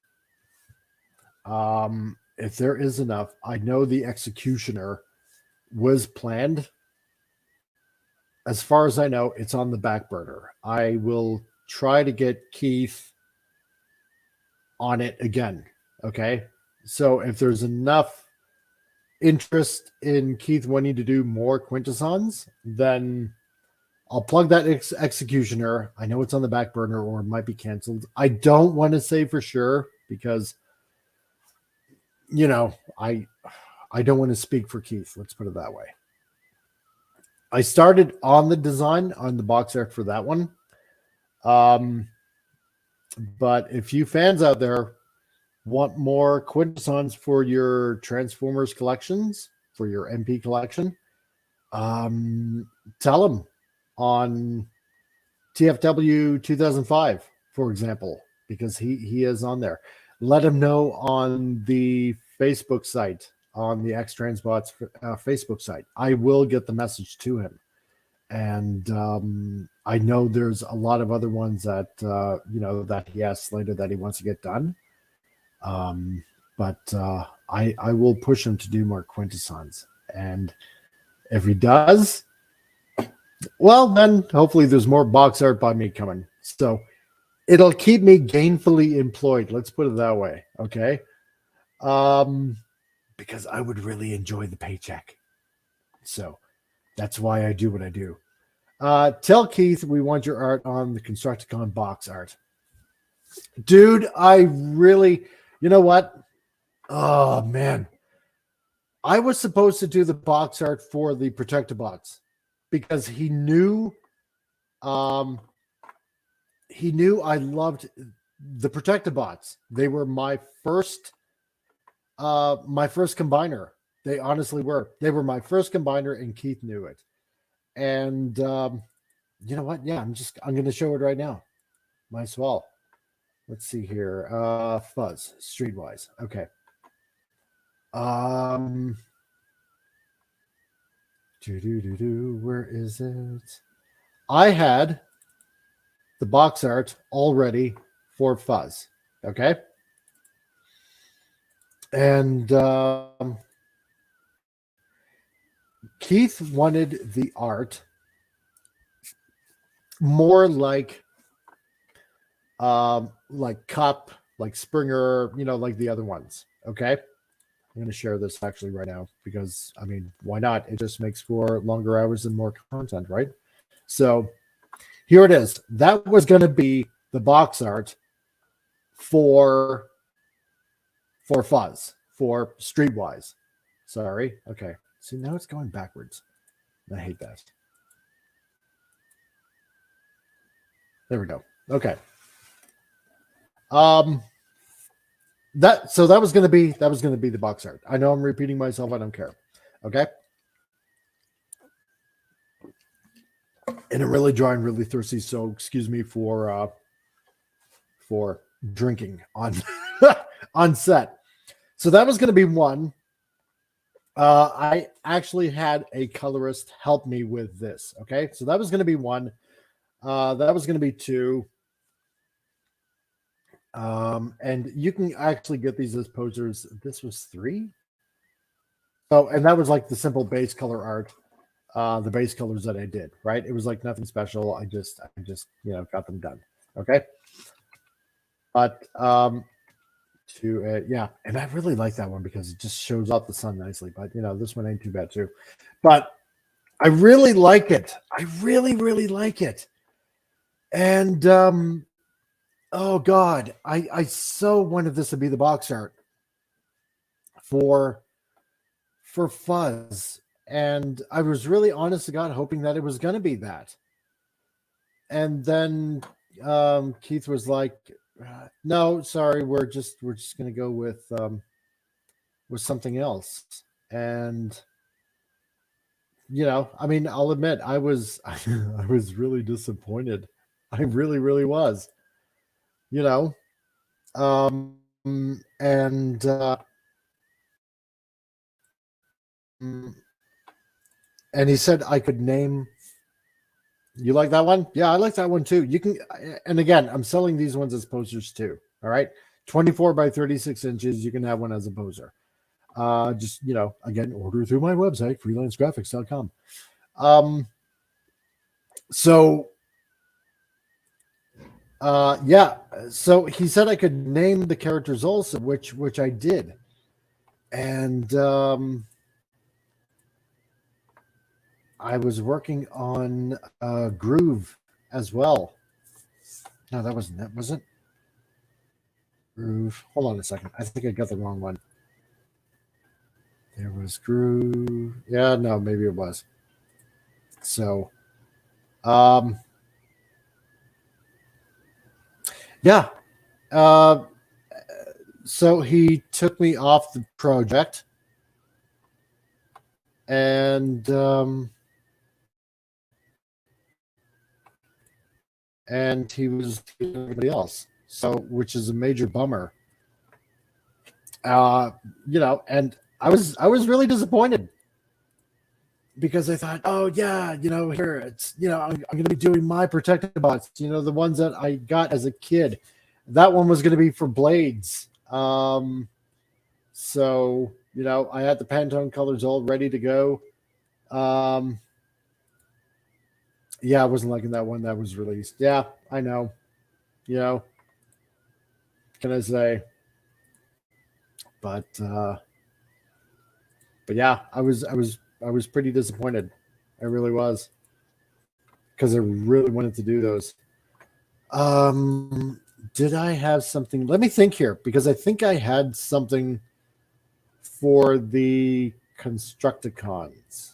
If there is enough, I know the Executioner was planned. As far as I know, it's on the back burner. I will try to get Keith on it again. Okay. So if there's enough interest in Keith wanting to do more quintessons, then I'll plug that Executioner. I know it's on the back burner or it might be canceled. I don't want to say for sure because, I don't want to speak for Keith. Let's put it that way. I started on the design on the box art for that one. But if you fans out there want more quintessons for your Transformers collections, for your MP collection, tell them on TFW 2005, for example, because he is on there. Let him know on the Facebook site, on the X-Transbots Facebook site. I will get the message to him. And I know there's a lot of other ones that, that he has slated that he wants to get done. But I will push him to do more quintessons. And if he does, well, then hopefully there's more box art by me coming. So it'll keep me gainfully employed. Let's put it that way. Okay. Because I would really enjoy the paycheck. So that's why I do what I do. Tell Keith we want your art on the Constructicon box art. Dude, I really, you know what? Oh, man. I was supposed to do the box art for the Protectobots because he knew I loved the Protectobots. They were my first combiner. They honestly were. They were my first combiner, and Keith knew it. And you know what? Yeah, I'm going to show it right now. Might as well. Let's see here. Fuzz, Streetwise. Okay. Where is it? I had the box art already for Fuzz. Okay. And Keith wanted the art more like Cup, like Springer, like the other ones. Okay. I'm going to share this actually right now because, I mean, why not? It just makes for longer hours and more content, right? So here it is. That was going to be the box art for Fuzz, for Streetwise. Sorry. Okay. See, now it's going backwards. I hate that. There we go. Okay. That was going to be the box art. I know I'm repeating myself. I don't care. Okay. And I'm really dry and really thirsty, so excuse me for drinking on on set. So that was going to be one. I actually had a colorist help me with this. Okay, so that was going to be one. That was going to be two. And you can actually get these as posers. This was three. Oh, and that was like the simple base color art. The base colors that I did, right? It was like nothing special. I just got them done. Okay. But yeah, and I really like that one because it just shows up the sun nicely. But this one ain't too bad too. But I really like it. I really, really like it. And oh God, I so wanted this to be the box art for Fuzz. And I was really honest to God hoping that it was going to be that. And then Keith was like, "No, sorry, we're just going to go with something else." And I mean, I'll admit I was I was really disappointed. I really, really was. And and he said I could name. You like that one? Yeah, I like that one too. You can, and again, I'm selling these ones as posters too. All right, 24 by 36 inches. You can have one as a poser. Just again, order through my website, freelancegraphics.com. Yeah. So he said I could name the characters also, which I did, and I was working on Groove as well. No, that wasn't it, was it? Groove. Hold on a second. I think I got the wrong one. There was Groove. Yeah, no, maybe it was. So, yeah. So he took me off the project, and he was everybody else. So, which is a major bummer. And I was really disappointed because I thought, oh yeah, here it's I'm going to be doing my protective bots, the ones that I got as a kid. That one was going to be for Blades. So I had the Pantone colors all ready to go. Yeah, I wasn't liking that one that was released. Yeah, I know. Can I say? But yeah, I was pretty disappointed. I really was, because I really wanted to do those. Did I have something? Let me think here, because I think I had something for the Constructicons.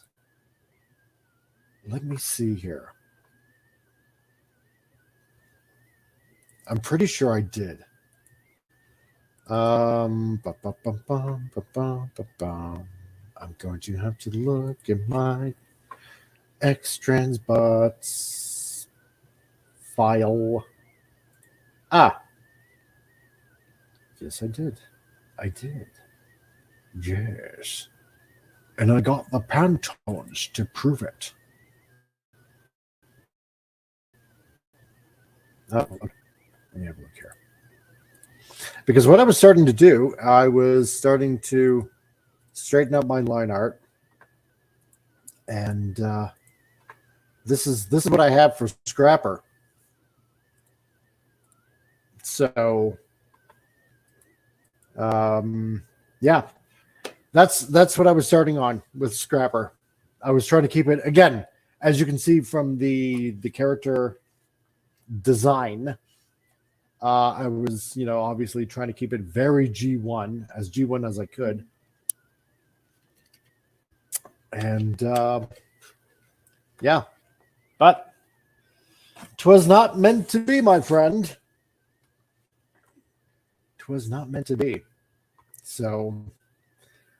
Let me see here. I'm pretty sure I did. I'm going to have to look at my X-Transbots file. Yes, I did. Yes. And I got the Pantones to prove it. Oh, okay. Let me have a look here. Because what I was starting to do, I was starting to straighten up my line art. And this is what I have for Scrapper. So yeah, that's what I was starting on with Scrapper. I was trying to keep it, again, as you can see from the character design. I was, obviously trying to keep it very G1 as I could. And yeah, but 'twas not meant to be, my friend. 'Twas not meant to be. So,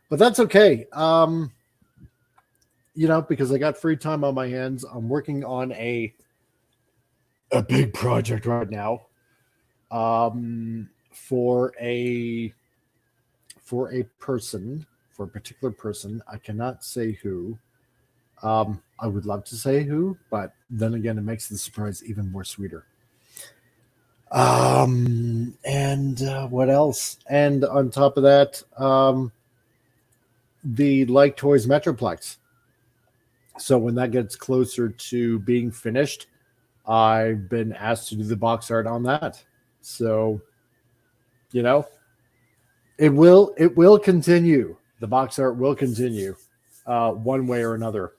but that's okay. because I got free time on my hands, I'm working on a big project right now, for a particular person. I cannot say who. I would love to say who, but then again, it makes the surprise even more sweeter. And what else? And on top of that, the Like Toys Metroplex. So when that gets closer to being finished, I've been asked to do the box art on that. So, it will continue. The box art will continue, one way or another.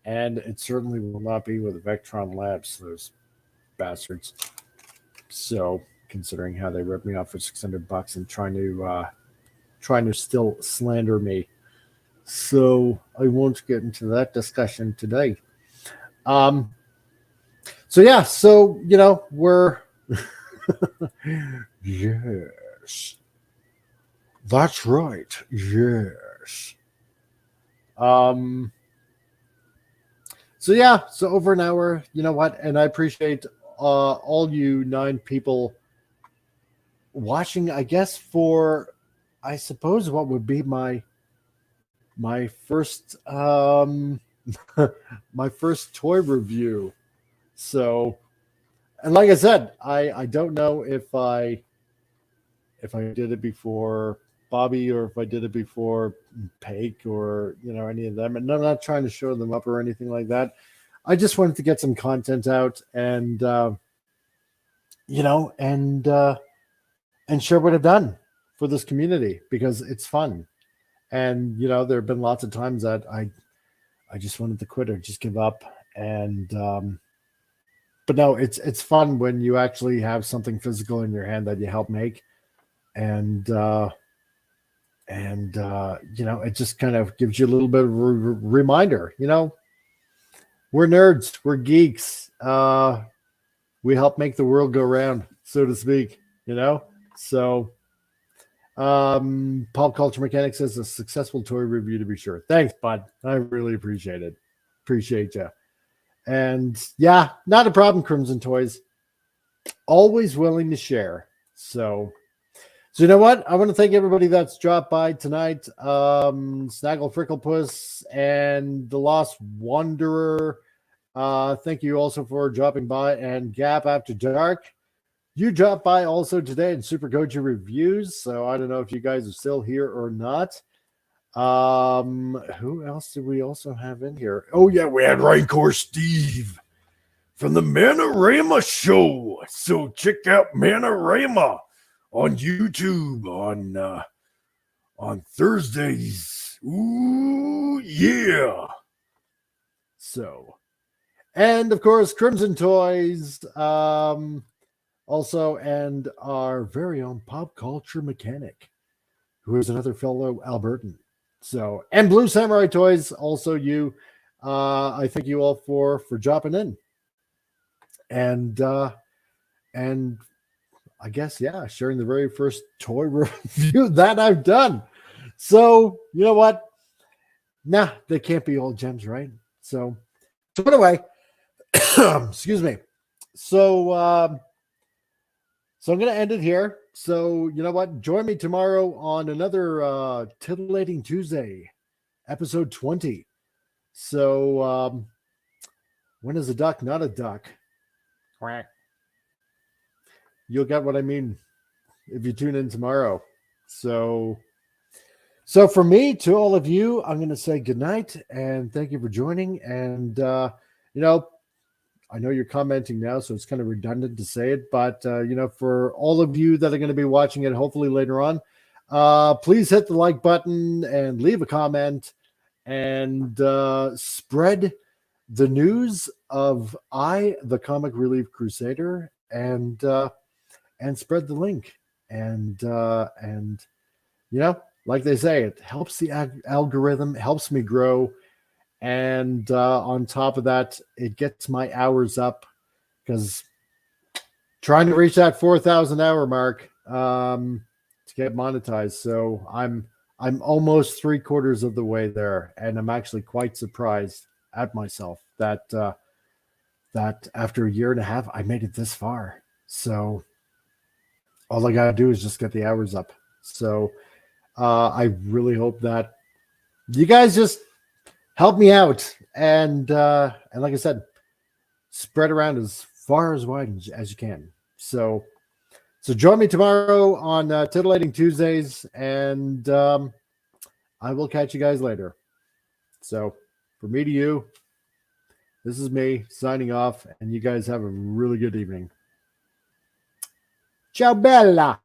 And it certainly will not be with Vectron Labs, those bastards. So, considering how they ripped me off for $600 and trying to still slander me, so I won't get into that discussion today. So yeah, we're yes, that's right, yes. So over an hour, you know what? And I appreciate all you 9 people watching, I guess, for, I suppose, what would be my first my first toy review. So, and like I said, I don't know if I did it before Bobby or if I did it before Pake or any of them, and I'm not trying to show them up or anything like that. I just wanted to get some content out and and share what I've done for this community because it's fun. And there have been lots of times that I just wanted to quit or just give up. And but no, it's fun when you actually have something physical in your hand that you help make, and it just kind of gives you a little bit of a reminder. We're nerds, we're geeks. We help make the world go round, so to speak. So. Pop Culture Mechanics says a successful toy review to be sure. Thanks, bud. I really appreciate it. Appreciate you. And yeah, not a problem, Crimson Toys. Always willing to share. So you know what? I want to thank everybody that's dropped by tonight. Snaggle Fricklepuss and the Lost Wanderer. Thank you also for dropping by, and Gap After Dark. You dropped by also today in Super Goji Reviews, so I don't know if you guys are still here or not. Who else did we also have in here? Oh, yeah, we had Rancor Steve from the Manorama Show. So check out Manorama on YouTube on Thursdays. Ooh, yeah. So, and of course, Crimson Toys, also, and our very own Pop Culture Mechanic, who is another fellow Albertan. So, and Blue Samurai Toys, also you. I thank you all for dropping in. And I guess, yeah, sharing the very first toy review that I've done. So, you know what? Nah, they can't be all gems, right? So anyway, excuse me. So I'm going to end it here. So, you know what? Join me tomorrow on another Titillating Tuesday, episode 20. So, when is a duck not a duck? Quack. You'll get what I mean if you tune in tomorrow. So for me, to all of you, I'm going to say good night and thank you for joining. And, I know you're commenting now, so it's kind of redundant to say it, but, for all of you that are going to be watching it, hopefully later on, please hit the like button and leave a comment and spread the news of the Comic Relief Crusader, and spread the link. And like they say, it helps the algorithm, helps me grow. And on top of that, it gets my hours up, because trying to reach that 4,000 hour mark to get monetized. So I'm I'm almost 3/4 of the way there, and I'm actually quite surprised at myself that that after a year and a half, I made it this far. So all I gotta do is just get the hours up. So I really hope that you guys just help me out, and like I said, spread around as far as wide as you can. So join me tomorrow on Titillating Tuesdays, and I will catch you guys later. So from me to you, this is me signing off, and you guys have a really good evening. Ciao, Bella.